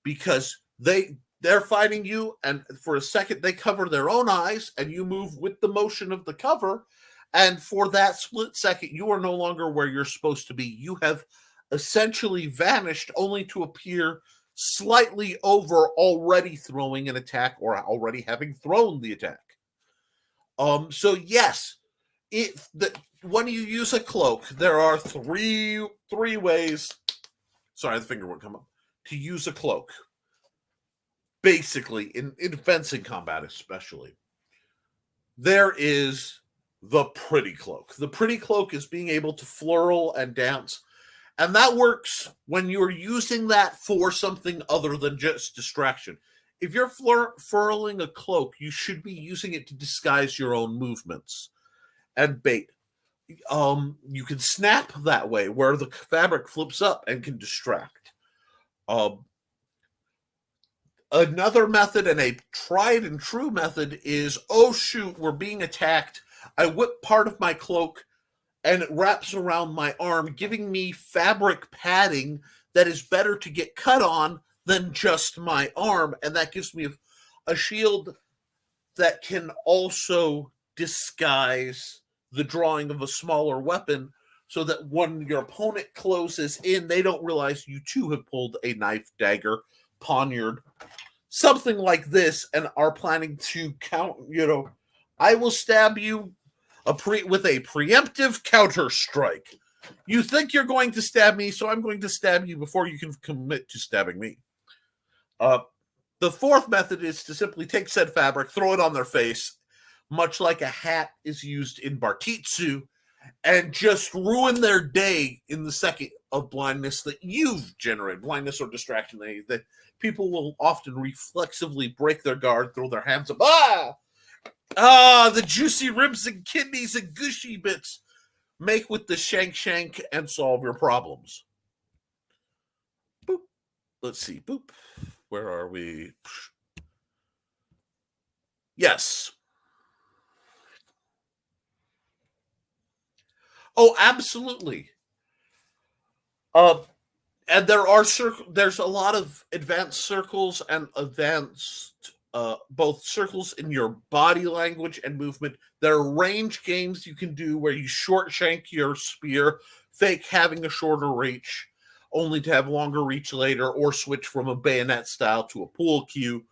because they're fighting you, and for a second they cover their own eyes, and you move with the motion of the cover, and for that split second you are no longer where you're supposed to be. You have essentially vanished, only to appear slightly over already throwing an attack or already having thrown the attack. So yes, when you use a cloak, there are three ways. Sorry, the finger won't come up. To use a cloak, basically in fencing combat, especially, there is the pretty cloak. The pretty cloak is being able to flurl and dance, and that works when you're using that for something other than just distraction. If you're furling a cloak, you should be using it to disguise your own movements and bait. You can snap that way, where the fabric flips up and can distract. Another method, and a tried and true method, is, oh shoot, we're being attacked. I whip part of my cloak and it wraps around my arm, giving me fabric padding that is better to get cut on than just my arm, and that gives me a shield that can also disguise the drawing of a smaller weapon, so that when your opponent closes in, they don't realize you too have pulled a knife, dagger, poniard, something like this, and are planning to count. I will stab you with a preemptive counter strike. You think you're going to stab me, so I'm going to stab you before you can commit to stabbing me. The fourth method is to simply take said fabric, throw it on their face, much like a hat is used in Bartitsu, and just ruin their day in the second of blindness that you've generated, blindness or distraction. That people will often reflexively break their guard, throw their hands up. The juicy ribs and kidneys and gushy bits. Make with the shank and solve your problems. Boop. Let's see. Boop. Where are we? Yes. Oh, absolutely. And there's a lot of advanced circles and advanced both circles in your body language and movement. There are range games you can do where you short shank your spear, fake having a shorter reach, only to have longer reach later, or switch from a bayonet style to a pool cue.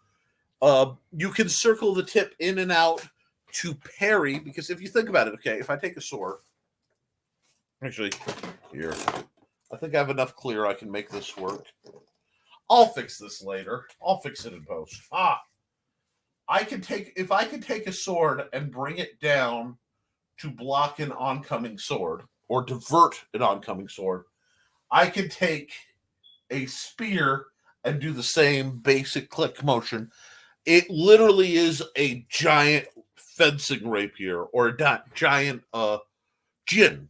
You can circle the tip in and out to parry, because if you think about it, okay, if I take a sword, actually, here, I think I have enough clear I can make this work. I'll fix this later. I'll fix it in post. If I could take a sword and bring it down to block an oncoming sword or divert an oncoming sword, I could take a spear and do the same basic click motion. It literally is a giant fencing rapier or a giant jin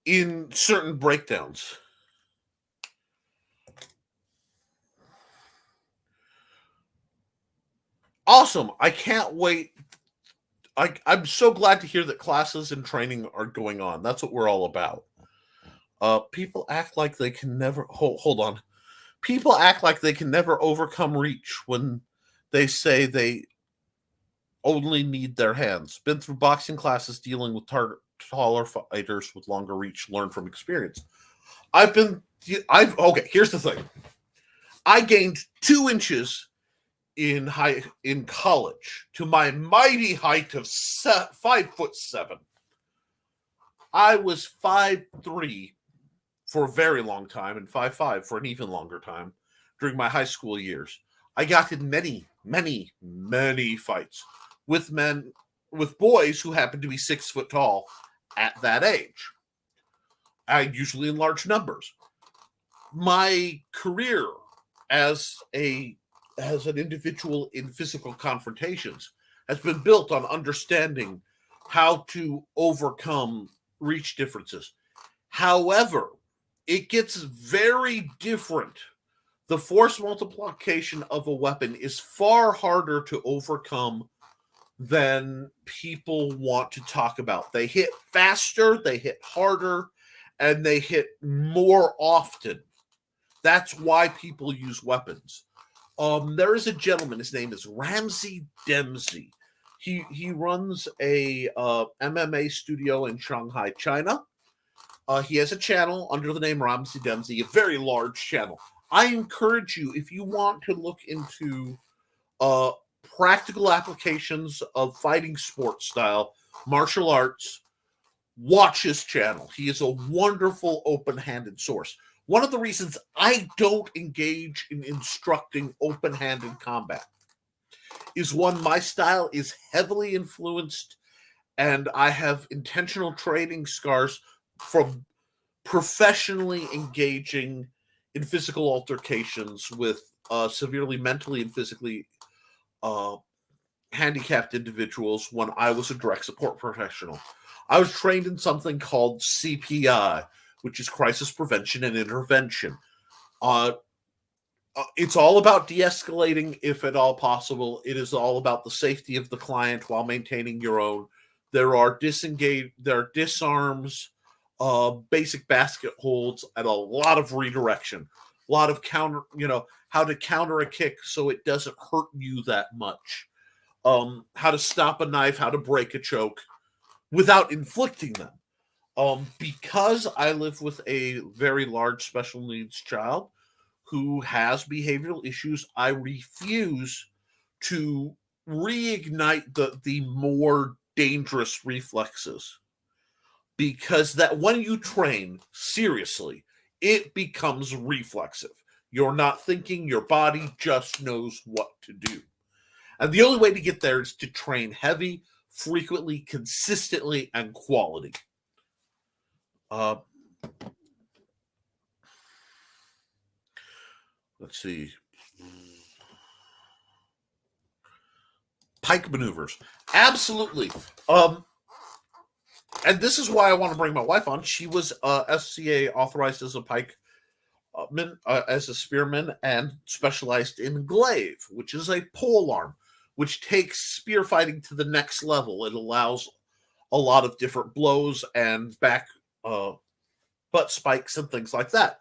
in certain breakdowns. Awesome. I can't wait. I'm so glad to hear that classes and training are going on. That's what we're all about. People act like they can never hold on. People act like they can never overcome reach when they say they only need their hands. Been through boxing classes dealing with taller fighters with longer reach, learned from experience. Okay, here's the thing. I gained 2 inches in college to my mighty height of 5'7". I was 5'3" for a very long time and 5'5" for an even longer time during my high school years. I got in many, many, many fights with boys who happened to be 6 foot tall at that age. Usually in large numbers. My career as an individual in physical confrontations has been built on understanding how to overcome reach differences. However, it gets very different. The force multiplication of a weapon is far harder to overcome than people want to talk about. They hit faster, they hit harder, and they hit more often. That's why people use weapons. There is a gentleman, his name is Ramsey Dempsey. He runs a MMA studio in Shanghai, China. He has a channel under the name Ramsey Dempsey, a very large channel. I encourage you, if you want to look into practical applications of fighting sports style, martial arts, watch his channel. He is a wonderful open-handed source. One of the reasons I don't engage in instructing open-handed combat is my style is heavily influenced, and I have intentional training scars from professionally engaging in physical altercations with severely mentally and physically handicapped individuals when I was a direct support professional. I was trained in something called CPI, which is Crisis Prevention and Intervention. It's all about de-escalating if at all possible. It is all about the safety of the client while maintaining your own. There are disarms, basic basket holds, and a lot of redirection. A lot of how to counter a kick so it doesn't hurt you that much. How to stop a knife, how to break a choke without inflicting them. Because I live with a very large special needs child who has behavioral issues, I refuse to reignite the more dangerous reflexes. Because that when you train seriously, it becomes reflexive. You're not thinking, your body just knows what to do. And the only way to get there is to train heavy, frequently, consistently, and quality. Let's see. Pike maneuvers. Absolutely. And this is why I want to bring my wife on. She was SCA authorized as a pike as a spearman, and specialized in glaive, which is a pole arm, which takes spear fighting to the next level. It allows a lot of different blows and back butt spikes and things like that,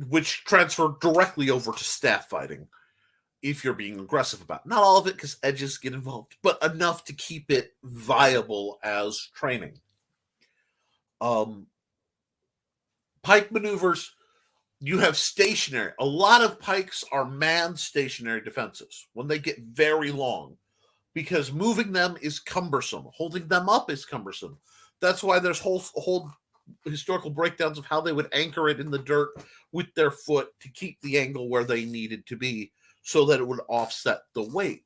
which transfer directly over to staff fighting if you're being aggressive about it. Not all of it, because edges get involved, but enough to keep it viable as training. Pike maneuvers, you have stationary. A lot of pikes are manned stationary defenses when they get very long, because moving them is cumbersome. Holding them up is cumbersome. That's why there's whole historical breakdowns of how they would anchor it in the dirt with their foot to keep the angle where they needed to be so that it would offset the weight.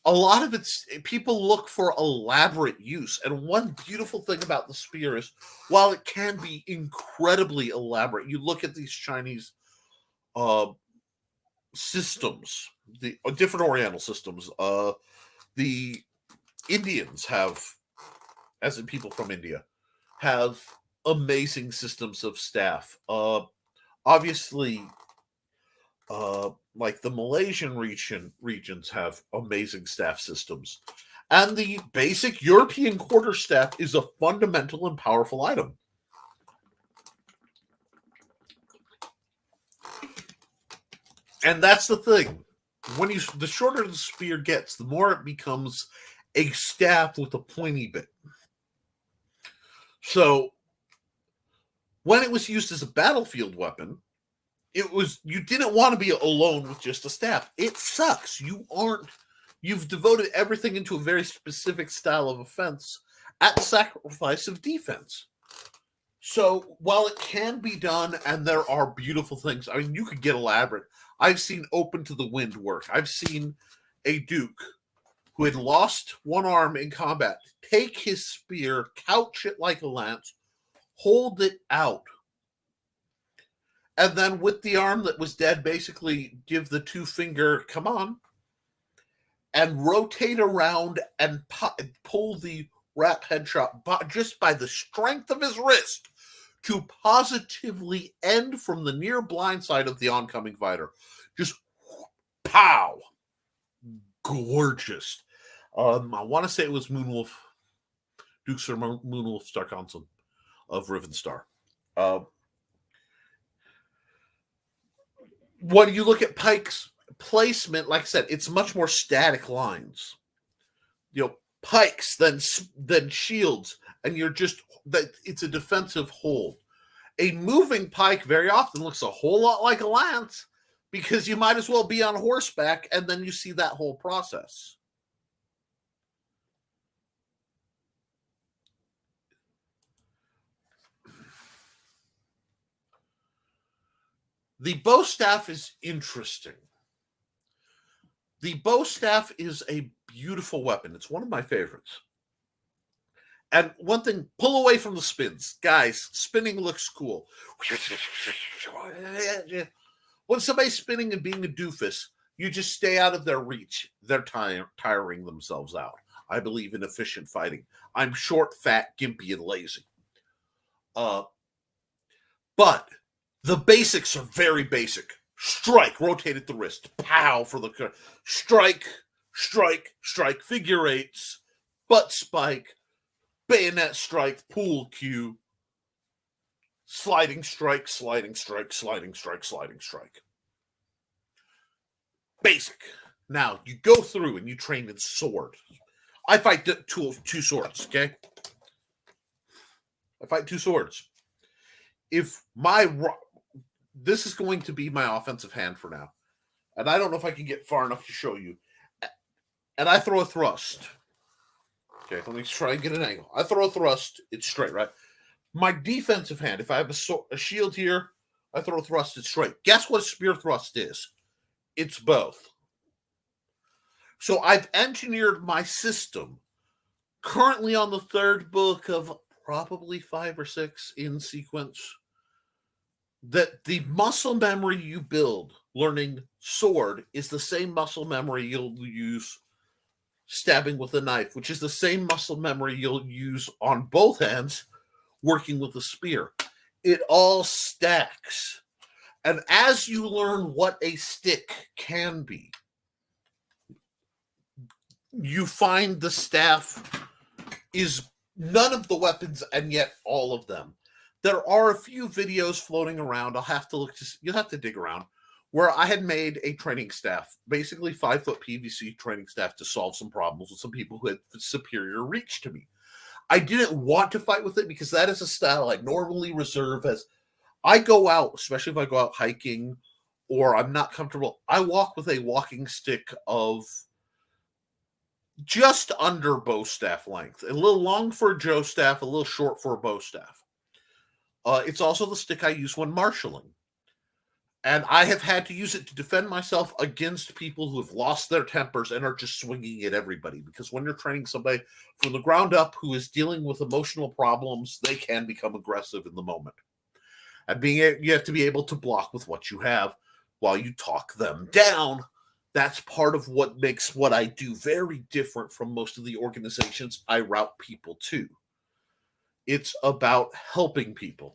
A lot of it's people look for elaborate use, and one beautiful thing about the spear is, while it can be incredibly elaborate, you look at these Chinese systems, the different Oriental systems. The Indians have, as in people from India, have amazing systems of staff. Obviously, like the Malaysian regions have amazing staff systems. And the basic European quarterstaff is a fundamental and powerful item. And that's the thing. The shorter the spear gets, the more it becomes a staff with a pointy bit. So when it was used as a battlefield weapon, you didn't want to be alone with just a staff. It sucks. You've devoted everything into a very specific style of offense at the sacrifice of defense. So while it can be done, and there are beautiful things, I mean, you could get elaborate. I've seen open to the wind work. I've seen a duke who had lost one arm in combat take his spear, couch it like a lance, hold it out, and then with the arm that was dead, basically give the 2-finger, come on, and rotate around and pull the wrap headshot just by the strength of his wrist to positively end from the near blind side of the oncoming fighter. Just pow. Gorgeous. I want to say it was Moonwolf, Duke Sir Moonwolf Starkonson of Rivenstar. When you look at Pike's placement, like I said, it's much more static lines. Pikes, then shields, and you're just that it's a defensive hold. A moving pike very often looks a whole lot like a lance because you might as well be on horseback, and then you see that whole process. The bow staff is interesting. The bow staff is a beautiful weapon. It's one of my favorites. And one thing, pull away from the spins. Guys, spinning looks cool. When somebody's spinning and being a doofus, you just stay out of their reach. They're tiring themselves out. I believe in efficient fighting. I'm short, fat, gimpy, and lazy. But the basics are very basic. Strike, rotate at the wrist. Pow for the strike, strike, strike. Figure eights, butt spike, bayonet strike, pool cue, sliding strike, sliding strike, sliding strike, sliding strike. Basic. Now you go through and you train in sword. I fight two swords. Okay, I fight two swords. If this is going to be my offensive hand for now. And I don't know if I can get far enough to show you. And I throw a thrust. Okay, let me try and get an angle. I throw a thrust. It's straight, right? My defensive hand, if I have a shield here, I throw a thrust. It's straight. Guess what spear thrust is? It's both. So I've engineered my system. Currently on the third book of probably 5 or 6 in sequence, that the muscle memory you build learning sword is the same muscle memory you'll use stabbing with a knife, which is the same muscle memory you'll use on both hands working with a spear. It all stacks. And as you learn what a stick can be, you find the staff is none of the weapons and yet all of them. There are a few videos floating around. You'll have to dig around, where I had made a training staff, basically 5-foot PVC training staff to solve some problems with some people who had superior reach to me. I didn't want to fight with it because that is a style I normally reserve as I go out, especially if I go out hiking or I'm not comfortable. I walk with a walking stick of just under bow staff length, a little long for a Joe staff, a little short for a bow staff. It's also the stick I use when marshalling. And I have had to use it to defend myself against people who have lost their tempers and are just swinging at everybody. Because when you're training somebody from the ground up who is dealing with emotional problems, they can become aggressive in the moment. And you have to be able to block with what you have while you talk them down. That's part of what makes what I do very different from most of the organizations I route people to. It's about helping people.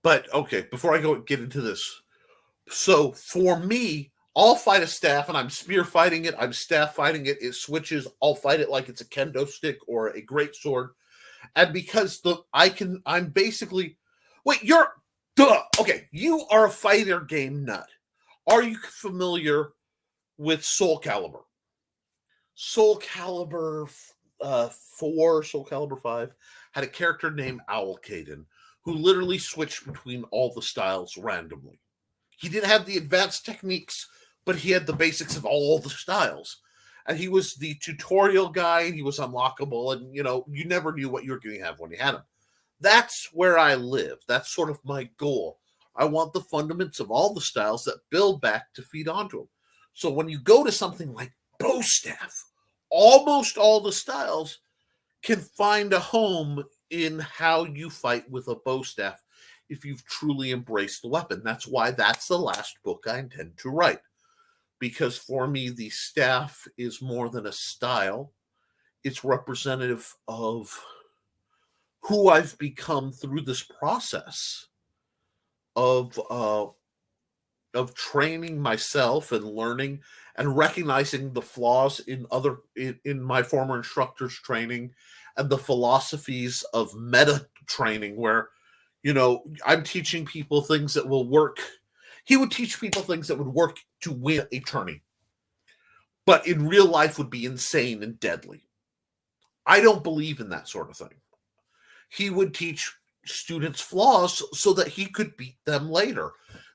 But okay, before I get into this, so for me, I'll fight a staff and I'm spear fighting it, I'm staff fighting it, it switches, I'll fight it like it's a kendo stick or a great sword. And because I'm basically wait, you're duh. Okay, you are a fighter game nut. Are you familiar with Soul Calibur? Soul Calibur 4, Soul Calibur 5 had a character named Owl Caden who literally switched between all the styles randomly. He didn't have the advanced techniques, but he had the basics of all the styles. And he was the tutorial guy, and he was unlockable, and you never knew what you were going to have when you had him. That's where I live. That's sort of my goal. I want the fundamentals of all the styles that build back to feed onto them. So when you go to something like bow staff, almost all the styles can find a home in how you fight with a bow staff if you've truly embraced the weapon. That's why that's the last book I intend to write. Because for me, the staff is more than a style. It's representative of who I've become through this process of training myself and learning and recognizing the flaws in my former instructor's training and the philosophies of meta training where I'm teaching people things that will work. He would teach people things that would work to win a tourney, but in real life would be insane and deadly. I don't believe in that sort of thing. He would teach students flaws so that he could beat them later.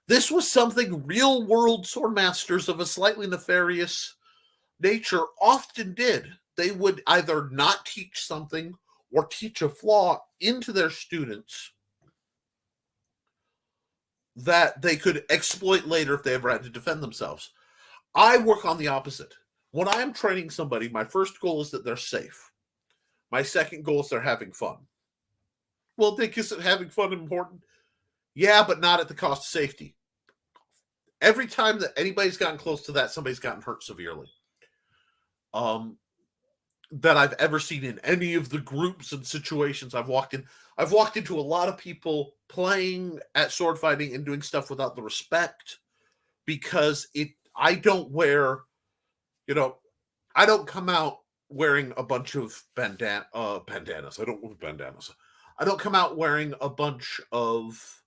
This was something real world swordmasters of a slightly nefarious nature often did. They would either not teach something or teach a flaw into their students that they could exploit later if they ever had to defend themselves. I work on the opposite. When I am training somebody, my first goal is that they're safe. My second goal is they're having fun. Well, isn't having fun important? Yeah, but not at the cost of safety. Every time that anybody's gotten close to that, somebody's gotten hurt severely. That I've ever seen in any of the groups and situations I've walked in. I've walked into a lot of people playing at sword fighting and doing stuff without the respect because I don't come out wearing a bunch of bandanas. I don't wear bandanas. I don't come out wearing a bunch of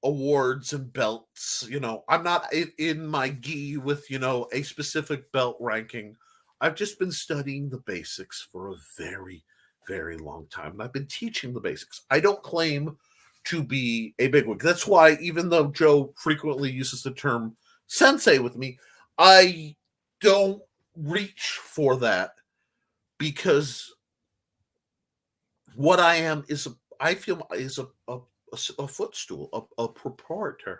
awards and belts. I'm not in my gi with, a specific belt ranking. I've just been studying the basics for a very, very long time. And I've been teaching the basics. I don't claim to be a bigwig. That's why, even though Joe frequently uses the term sensei with me, I don't reach for that because what I am is I feel is a footstool, a proprietary.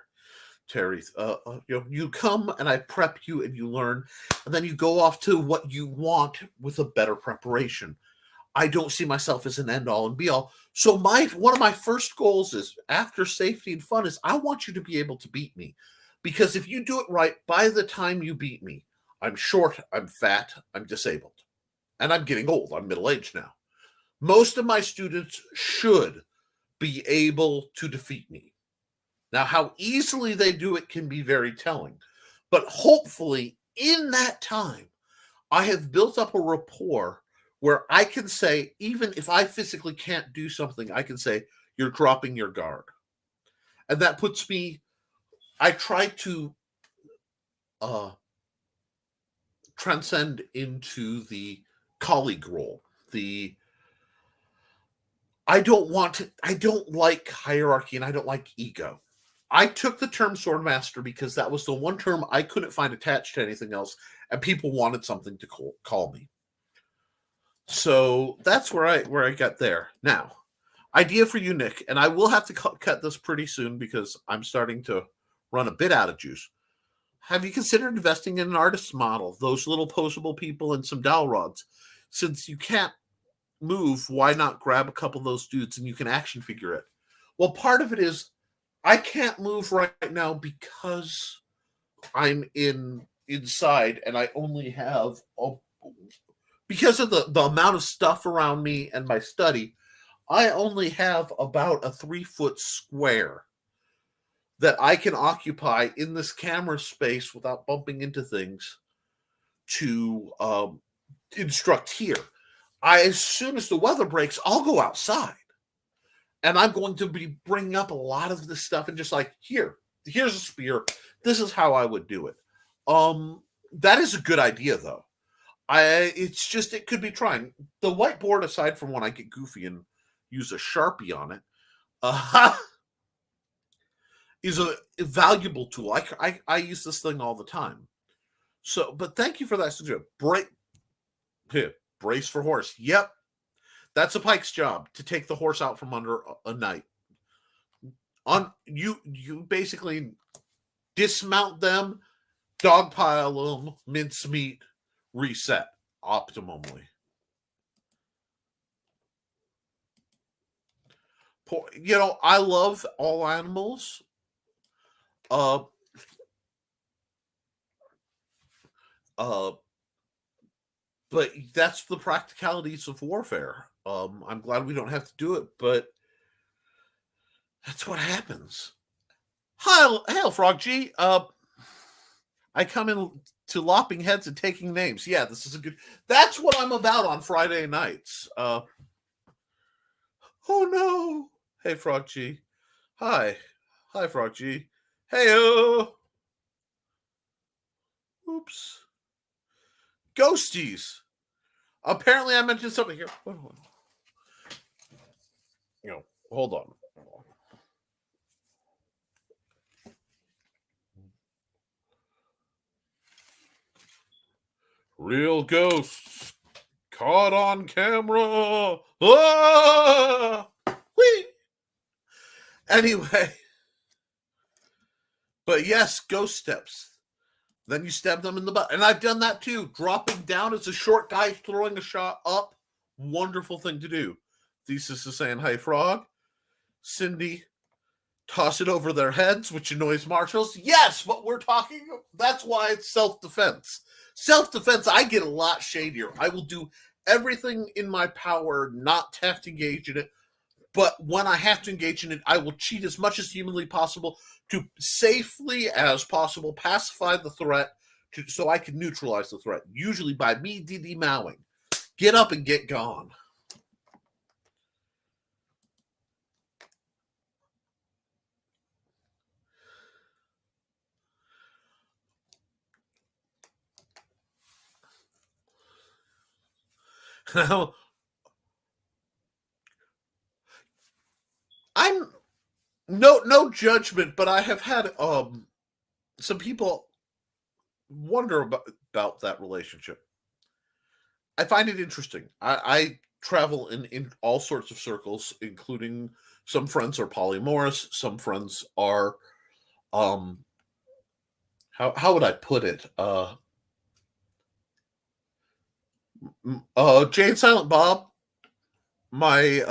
You come and I prep you and you learn, and then you go off to what you want with a better preparation. I don't see myself as an end all and be all. So one of my first goals is after safety and fun is I want you to be able to beat me, because if you do it right, by the time you beat me, I'm short, I'm fat, I'm disabled, and I'm getting old. I'm middle-aged now. Most of my students should be able to defeat me. Now, how easily they do it can be very telling. But hopefully, in that time, I have built up a rapport where I can say, even if I physically can't do something, I can say, you're dropping your guard. And that puts me, I try to transcend into the colleague role. I don't like hierarchy and I don't like ego. I took the term swordmaster because that was the one term I couldn't find attached to anything else, and people wanted something to call me. So that's where I got there. Now, idea for you, Nick, and I will have to cut this pretty soon because I'm starting to run a bit out of juice. Have you considered investing in an artist's model, those little posable people and some dowel rods? Since you can't move, why not grab a couple of those dudes and you can action figure it? Well, part of it is I can't move right now because I'm inside and I only have because of the amount of stuff around me and my study, I only have about a 3-foot square that I can occupy in this camera space without bumping into things to instruct here. As soon as the weather breaks, I'll go outside. And I'm going to be bringing up a lot of this stuff and just like, here's a spear. This is how I would do it. That is a good idea, though. It's just, it could be trying. The whiteboard, aside from when I get goofy and use a Sharpie on it, is a valuable tool. I use this thing all the time. So, but thank you for that suggestion. Brace for horse. Yep. That's a Pike's job, to take the horse out from under a night. You basically dismount them, dogpile them, mincemeat, reset optimally. I love all animals. But that's the practicalities of warfare. I'm glad we don't have to do it, but that's what happens. Hail, Frog G. I come in to lopping heads and taking names. Yeah, this is a good. That's what I'm about on Friday nights. Oh no! Hey, Frog G. Hi, Frog G. Hey, oops. Ghosties. Apparently, I mentioned something here. Hold on. Real ghosts caught on camera. Ah! Whee! Anyway, but yes, ghost steps. Then you stab them in the butt. And I've done that too. Dropping down as a short guy throwing a shot up. Wonderful thing to do. Thesis is saying, hey, Frog. Cindy, toss it over their heads, which annoys marshals. Yes, but that's why it's self-defense. Self-defense, I get a lot shadier. I will do everything in my power not to have to engage in it. But when I have to engage in it, I will cheat as much as humanly possible to safely as possible pacify the threat so I can neutralize the threat, usually by me de-mowing. Get up and get gone. Now, I'm no judgment, but I have had some people wonder about that relationship. I find it interesting. I travel in all sorts of circles, including some friends are polyamorous, some friends are how would I put it? Jane Silent Bob, my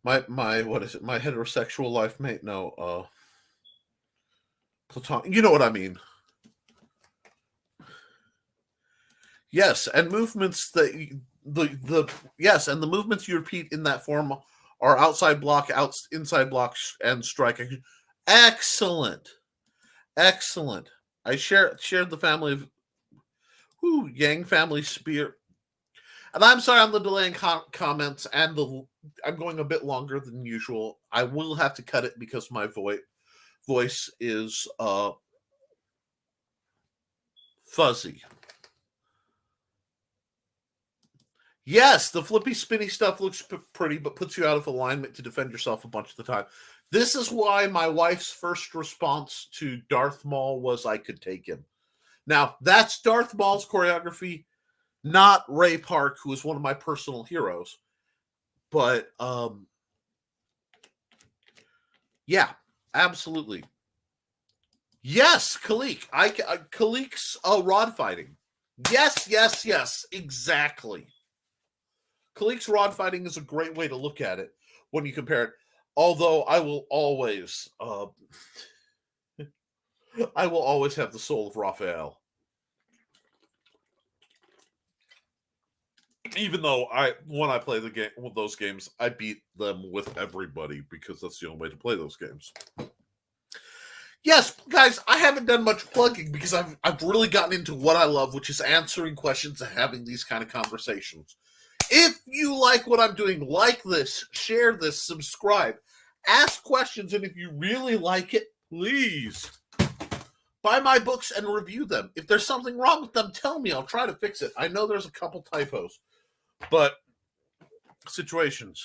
what is it? My heterosexual life mate? No, platonic. You know what I mean? Yes, and movements that yes, and the movements you repeat in that form are outside block, inside block, and strike. Excellent, excellent. I shared the family of Yang family spear. And I'm sorry on the delay in comments, and I'm going a bit longer than usual. I will have to cut it because my voice is fuzzy. Yes, the flippy spinny stuff looks pretty, but puts you out of alignment to defend yourself a bunch of the time. This is why my wife's first response to Darth Maul was I could take him. Now, that's Darth Maul's choreography, not Ray Park, who is one of my personal heroes. But, yeah, absolutely. Yes, Khalik. Khalik's rod fighting. Yes, exactly. Khalik's rod fighting is a great way to look at it when you compare it. Although I will always have the soul of Raphael. Even though when I play the game with those games, I beat them with everybody because that's the only way to play those games. Yes, guys, I haven't done much plugging because I've really gotten into what I love, which is answering questions and having these kind of conversations. If you like what I'm doing, like this, share this, subscribe, ask questions, and if you really like it, please buy my books and review them. If there's something wrong with them, tell me. I'll try to fix it. I know there's a couple typos, but situations.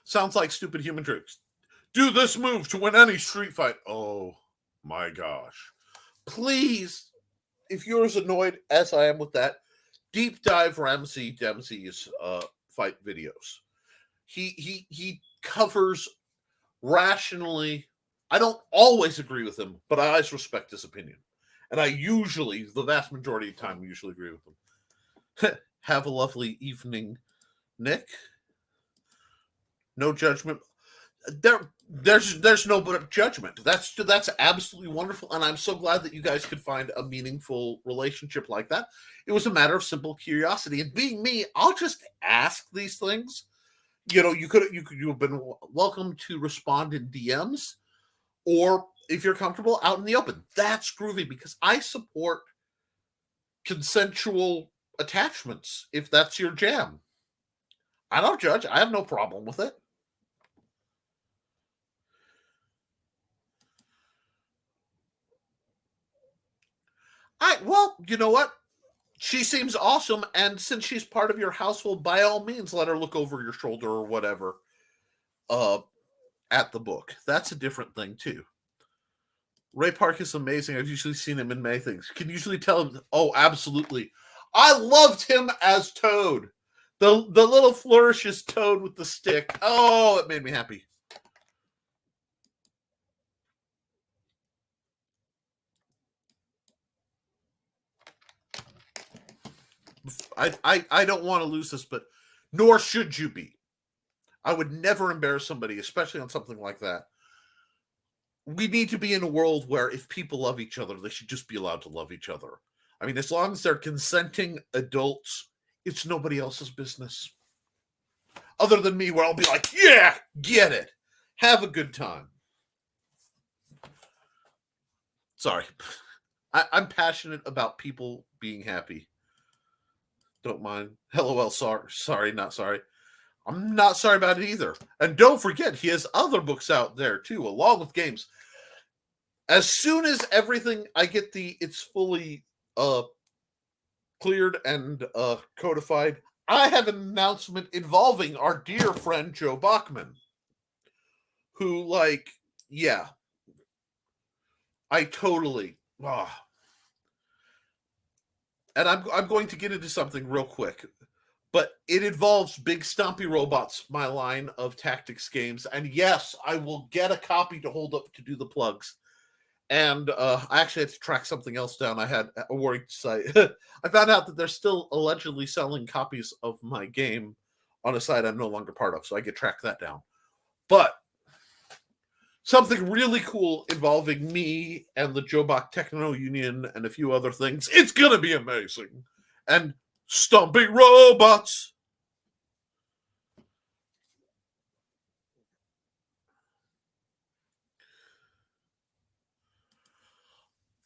Sounds like stupid human tricks. Do this move to win any street fight. Oh my gosh. Please, if you're as annoyed as I am with that, deep dive Ramsey Dempsey's fight videos. He covers rationally. I don't always agree with him, but I always respect his opinion. And I usually, the vast majority of the time, usually agree with him. Have a lovely evening, Nick. No judgment. There's no but judgment. That's absolutely wonderful, and I'm so glad that you guys could find a meaningful relationship like that. It was a matter of simple curiosity, and being me, I'll just ask these things. You know, you have been welcome to respond in DMs, or if you're comfortable, out in the open. That's groovy because I support consensual attachments if that's your jam. I don't judge. I have no problem with it. Well, you know what? She seems awesome, and since she's part of your household, by all means, let her look over your shoulder or whatever at the book. That's a different thing, too. Ray Park is amazing. I've usually seen him in many things. Can usually tell him, oh, absolutely. I loved him as Toad. The little flourishes Toad with the stick. Oh, it made me happy. I don't want to lose this, but nor should you be. I would never embarrass somebody, especially on something like that. We need to be in a world where if people love each other, they should just be allowed to love each other. I mean, as long as they're consenting adults, it's nobody else's business. Other than me, where I'll be like, yeah, get it. Have a good time. Sorry. I'm passionate about people being happy. Don't mind. LOL, sorry, not sorry. I'm not sorry about it either. And don't forget, he has other books out there too, along with games. As soon as everything I get it's fully cleared and codified, I have an announcement involving our dear friend Joe Bachman, who, like, yeah, I totally. And I'm going to get into something real quick, but it involves Big Stompy Robots, my line of tactics games. And yes, I will get a copy to hold up to do the plugs. And I actually had to track something else down. I had a worried site. I found out that they're still allegedly selling copies of my game on a site I'm no longer part of, so I could track that down. But something really cool involving me and the Jobach Techno Union and a few other things. It's going to be amazing. And Stompy Robots.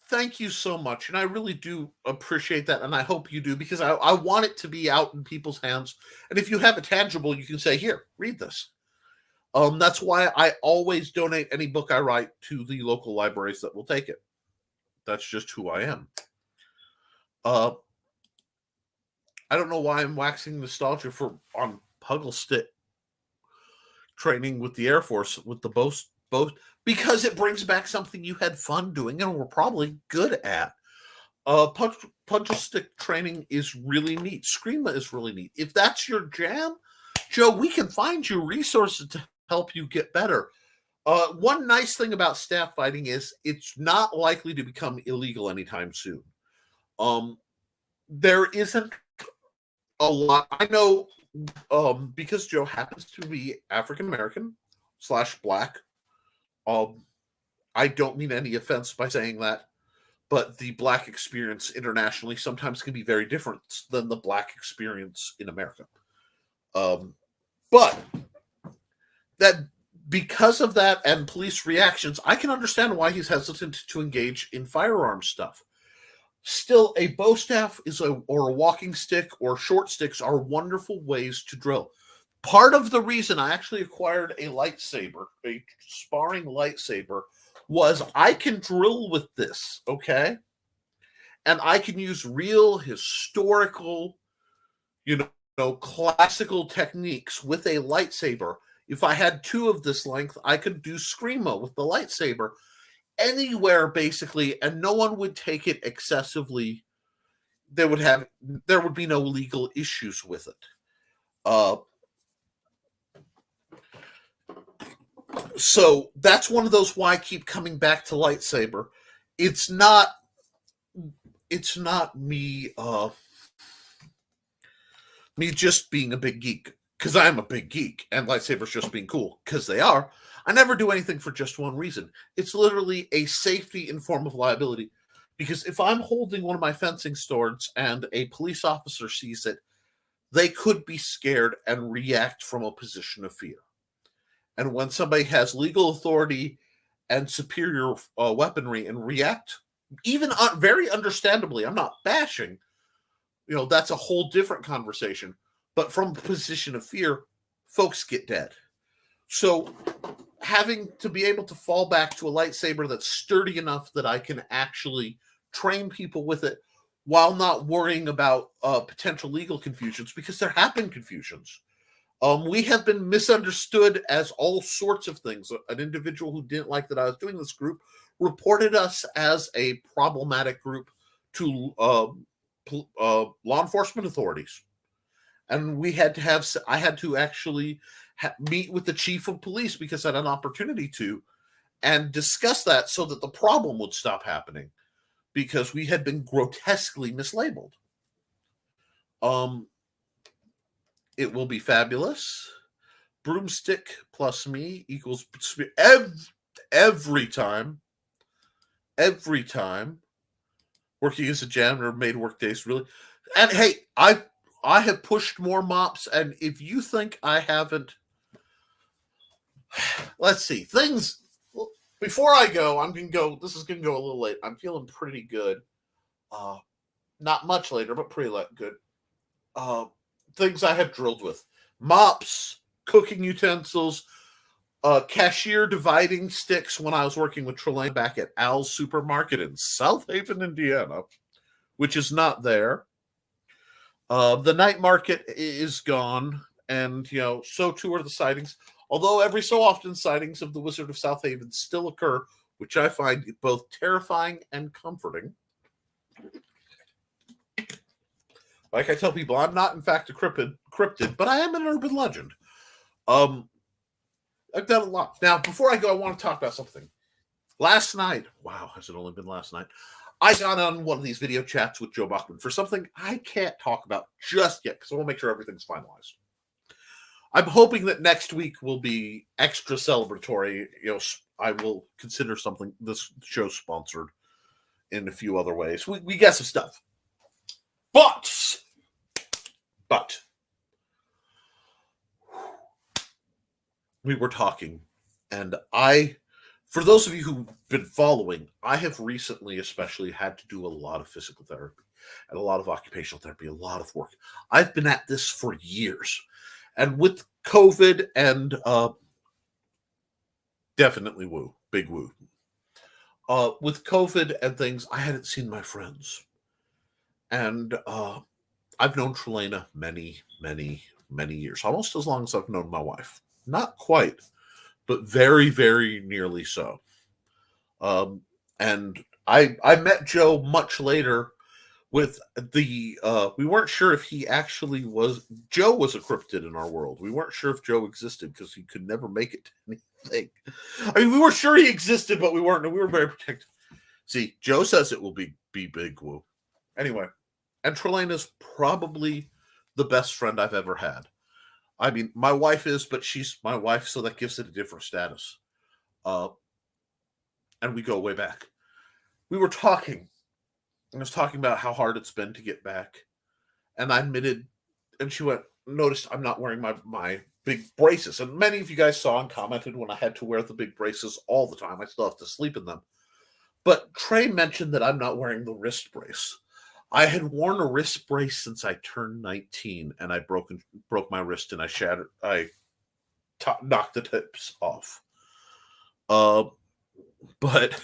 Thank you so much. And I really do appreciate that. And I hope you do, because I want it to be out in people's hands. And if you have a tangible, you can say, here, read this. That's why I always donate any book I write to the local libraries that will take it. That's just who I am. I don't know why I'm waxing nostalgia on Puggle Stick training with the Air Force with the both, because it brings back something you had fun doing and were probably good at. Puggle Stick training is really neat. Screama is really neat. If that's your jam, Joe, we can find you resources to help you get better. One nice thing about staff fighting is it's not likely to become illegal anytime soon. There isn't a lot. I know because Joe happens to be African American / Black. I don't mean any offense by saying that, but the Black experience internationally sometimes can be very different than the Black experience in America. But that because of that and police reactions, I can understand why he's hesitant to engage in firearms stuff. Still, a bow staff or a walking stick or short sticks are wonderful ways to drill. Part of the reason I actually acquired a lightsaber, a sparring lightsaber, was I can drill with this, okay? And I can use real historical, classical techniques with a lightsaber. If I had two of this length, I could do screamo with the lightsaber anywhere, basically, and no one would take it excessively. There would be no legal issues with it. So that's one of those why I keep coming back to lightsaber. It's not me me just being a big geek, because I'm a big geek, and lightsabers just being cool, because they are. I never do anything for just one reason. It's literally a safety in form of liability. Because if I'm holding one of my fencing swords and a police officer sees it, they could be scared and react from a position of fear. And when somebody has legal authority and superior weaponry and react, even very understandably, I'm not bashing, that's a whole different conversation. But from a position of fear, folks get dead. So having to be able to fall back to a lightsaber that's sturdy enough that I can actually train people with it while not worrying about potential legal confusions, because there have been confusions. We have been misunderstood as all sorts of things. An individual who didn't like that I was doing this group reported us as a problematic group to law enforcement authorities. And I had to actually meet with the chief of police, because I had an opportunity to, and discuss that so that the problem would stop happening, because we had been grotesquely mislabeled. It will be fabulous. Broomstick plus me equals every time. Every time. Working as a janitor made work days really. And hey, I have pushed more mops, and if you think I haven't, let's see, things, before I go, this is going to go a little late. I'm feeling pretty good. Not much later, but pretty good. Things I have drilled with: mops, cooking utensils, cashier dividing sticks when I was working with Trelane back at Al's Supermarket in South Haven, Indiana, which is not there. The night market is gone, and so too are the sightings. Although every so often sightings of the Wizard of South Haven still occur, which I find both terrifying and comforting. Like I tell people, I'm not in fact a cryptid, but I am an urban legend. I've done a lot. Now, before I go, I want to talk about something. Last night, wow, has it only been last night? I got on one of these video chats with Joe Bachman for something I can't talk about just yet, because I want to make sure everything's finalized. I'm hoping that next week will be extra celebratory. I will consider this show sponsored in a few other ways. We got some stuff. But we were talking, and for those of you who've been following, I have recently especially had to do a lot of physical therapy and a lot of occupational therapy, a lot of work. I've been at this for years. And with COVID and definitely big woo. With COVID and things, I hadn't seen my friends. And I've known Trelana many, many, many years, almost as long as I've known my wife. Not quite, but very, very nearly so. And I met Joe much later with we weren't sure if Joe was a cryptid in our world. We weren't sure if Joe existed because he could never make it to anything. I mean, we were sure he existed, but we weren't, and we were very protective. See, Joe says it will be big woo. Anyway, and Trelana's probably the best friend I've ever had. I mean, my wife is, but she's my wife, so that gives it a different status. And we go way back. We were talking, I was talking about how hard it's been to get back. And I admitted, and she noticed I'm not wearing my big braces. And many of you guys saw and commented when I had to wear the big braces all the time. I still have to sleep in them. But Trey mentioned that I'm not wearing the wrist brace. I had worn a wrist brace since I turned 19, and I broke my wrist, and I knocked the tips off. But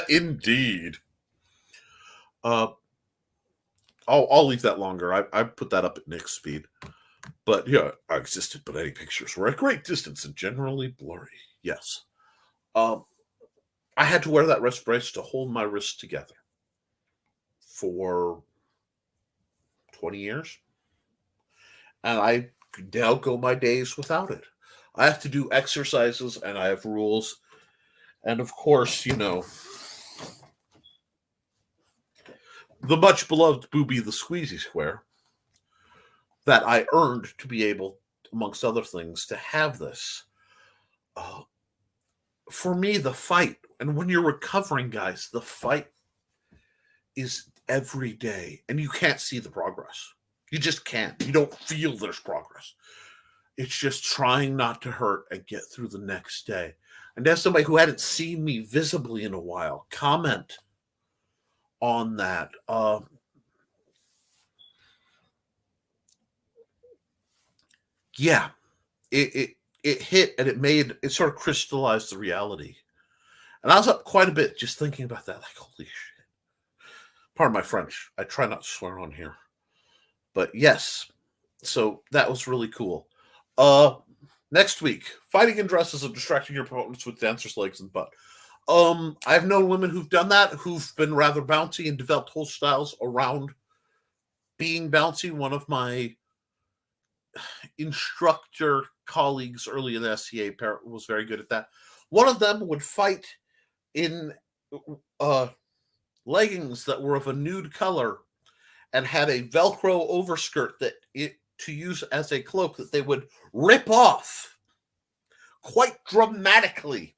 indeed, I'll leave that longer. I put that up at Nick's speed. But yeah, I existed, but any pictures were at great distance and generally blurry. Yes. I had to wear that wrist brace to hold my wrist together for 20 years. And I now go my days without it. I have to do exercises and I have rules. And of course, the much beloved Booby the Squeezy Square that I earned to be able, amongst other things, to have this. For me, the fight, and when you're recovering, guys, the fight is every day, and you can't see the progress. You just can't. You don't feel there's progress. It's just trying not to hurt and get through the next day. And as somebody who hadn't seen me visibly in a while, comment on that. Yeah, it hit and it sort of crystallized the reality. And I was up quite a bit just thinking about that. Like, holy shit. Pardon my French. I try not to swear on here. But yes, so that was really cool. Next week, fighting in dresses and distracting your opponents with dancers' legs and butt. I've known women who've done that, who've been rather bouncy and developed whole styles around being bouncy. One of my instructor colleagues early in the SCA was very good at that. One of them would fight in leggings that were of a nude color and had a Velcro overskirt to use as a cloak that they would rip off quite dramatically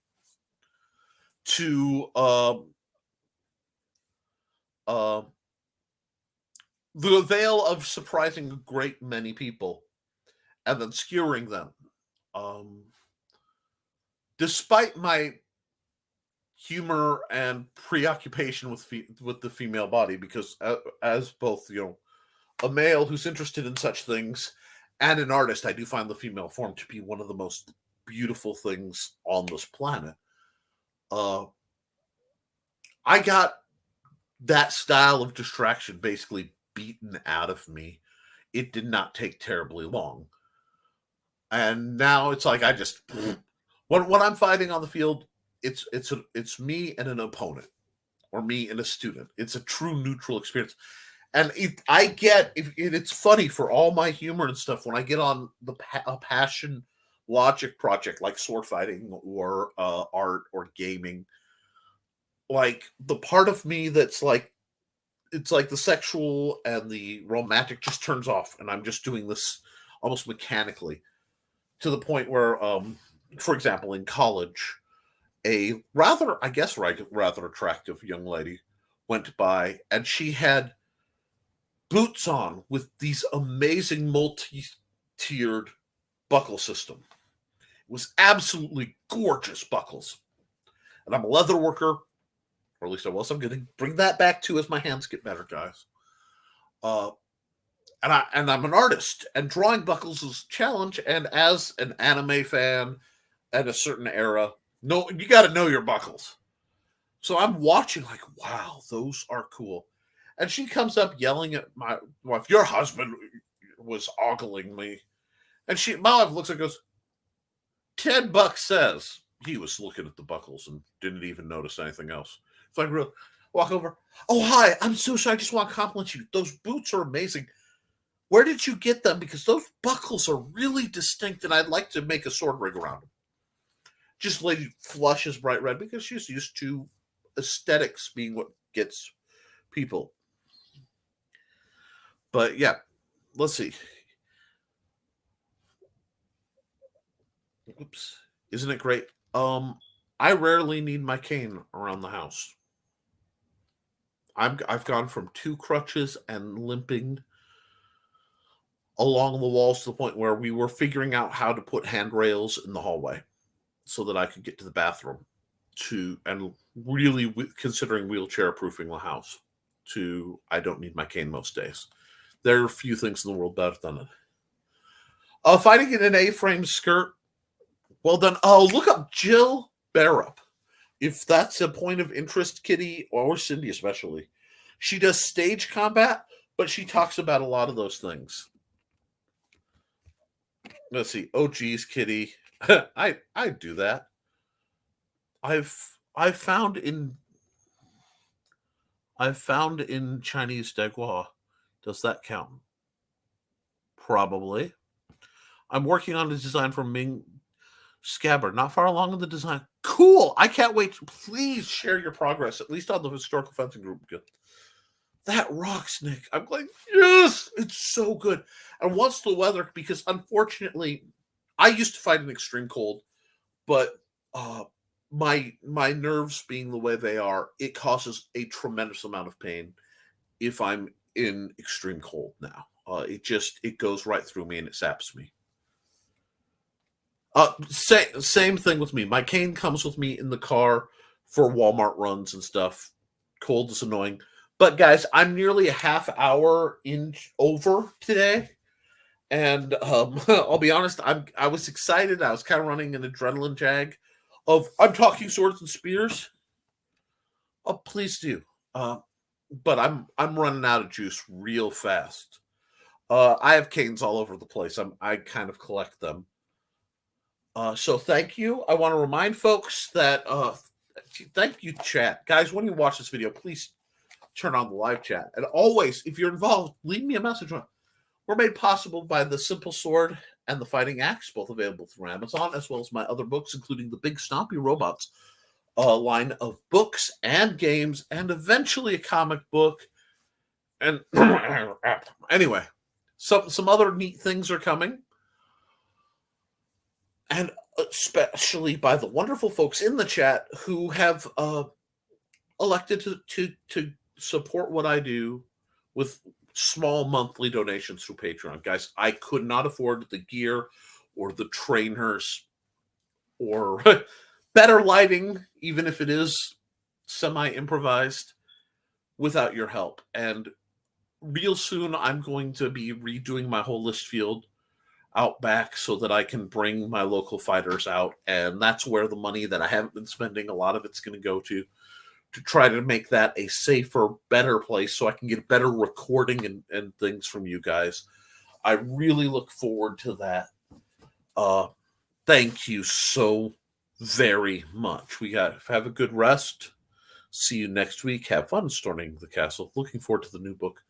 to the veil of surprising a great many people and then skewering them. Despite my humor and preoccupation with the female body, because as both a male who's interested in such things and an artist, I do find the female form to be one of the most beautiful things on this planet. I got that style of distraction basically beaten out of me. It did not take terribly long. And now it's like I just when I'm fighting on the field, it's me and an opponent, or me and a student. It's a true neutral experience, and it's funny for all my humor and stuff when I get on a passion logic project like sword fighting or art or gaming. Like the part of me that's like it's like the sexual and the romantic just turns off, and I'm just doing this almost mechanically to the point where, for example, in college, a rather attractive young lady went by, and she had boots on with these amazing multi-tiered buckle system. It was absolutely gorgeous buckles. And I'm a leather worker, or at least I was. I'm going to bring that back too as my hands get better, guys. And I'm an artist, and drawing buckles is a challenge. And as an anime fan at a certain era, you got to know your buckles. So I'm watching, like, wow, those are cool. And she comes up yelling at my wife, "Your husband was ogling me." And my wife looks and goes, $10 says he was looking at the buckles and didn't even notice anything else. So I walk over. "Oh, hi, I'm so sorry. I just want to compliment you. Those boots are amazing. Where did you get them? Because those buckles are really distinct, and I'd like to make a sword rig around them." Just lady flushes bright red because she's used to aesthetics being what gets people. But yeah, let's see. Oops. Isn't it great? I rarely need my cane around the house. I've gone from 2 crutches and limping along the walls to the point where we were figuring out how to put handrails in the hallway so that I could get to the bathroom, and really considering wheelchair proofing the house to I don't need my cane most days. There are a few things in the world that have done it. Fighting in an A-frame skirt, well done. Oh, look up Jill Barrup. If that's a point of interest, Kitty, or Cindy especially. She does stage combat, but she talks about a lot of those things. Let's see. Oh, geez, Kitty. I do that. I've found in Chinese Degua. Does that count? Probably. I'm working on a design for Ming Scabbard. Not far along in the design. Cool. I can't wait. Please share your progress, at least on the historical fencing group. That rocks, Nick. I'm like, yes, it's so good. And once the weather, because unfortunately, I used to fight in extreme cold, but my nerves being the way they are, it causes a tremendous amount of pain if I'm in extreme cold now. It goes right through me and it saps me. Same thing with me. My cane comes with me in the car for Walmart runs and stuff. Cold is annoying. But guys, I'm nearly a half hour over today. And I'll be honest, I was excited. I was kind of running an adrenaline jag of I'm talking swords and spears. Oh, please do. But I'm running out of juice real fast. I have canes all over the place. I kind of collect them. So thank you. I want to remind folks that thank you, chat. Guys, when you watch this video, please turn on the live chat. And always, if you're involved, leave me a message. We're made possible by the Simple Sword and the Fighting Axe, both available through Amazon, as well as my other books, including the Big Stompy Robots line of books and games, and eventually a comic book. And anyway, some other neat things are coming. And especially by the wonderful folks in the chat who have elected to support what I do with small monthly donations through Patreon. Guys, I could not afford the gear or the trainers or better lighting, even if it is semi-improvised, without your help. And real soon, I'm going to be redoing my whole list field out back so that I can bring my local fighters out. And that's where the money that I haven't been spending, a lot of it's going to go to try to make that a safer, better place so I can get better recording and things from you guys. I really look forward to that. Thank you so very much. Have a good rest. See you next week. Have fun storming the castle. Looking forward to the new book.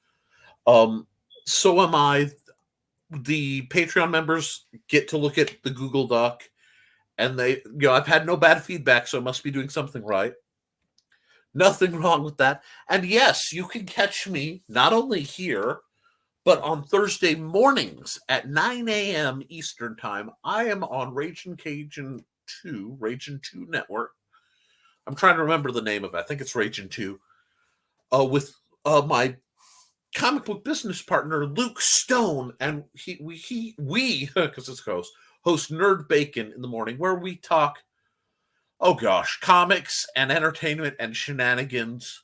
So am I. The Patreon members get to look at the Google Doc, and I've had no bad feedback, so I must be doing something right. Nothing wrong with that. And yes, you can catch me not only here, but on Thursday mornings at 9 a.m. Eastern Time. I am on Ragin' 2 Network. I'm trying to remember the name of it. I think it's Ragin' 2. With my comic book business partner, Luke Stone. And we because it's host Nerd Bacon in the morning, where we talk comics and entertainment and shenanigans.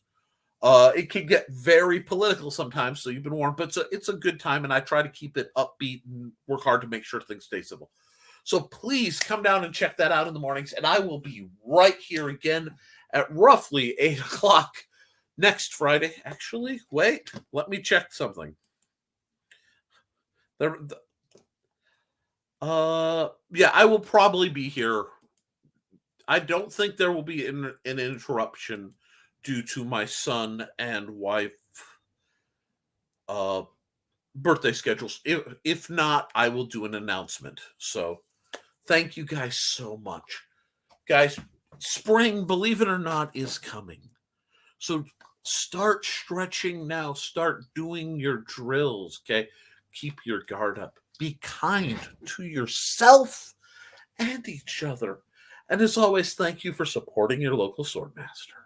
It can get very political sometimes, so you've been warned, but it's a good time, and I try to keep it upbeat and work hard to make sure things stay civil. So please come down and check that out in the mornings, and I will be right here again at roughly 8 o'clock next Friday. Actually, wait, let me check something. I will probably be here. I don't think there will be an interruption due to my son and wife birthday schedules. If not, I will do an announcement. So thank you guys so much. Guys, spring, believe it or not, is coming. So start stretching now. Start doing your drills, okay? Keep your guard up. Be kind to yourself and each other. And as always, thank you for supporting your local swordmaster.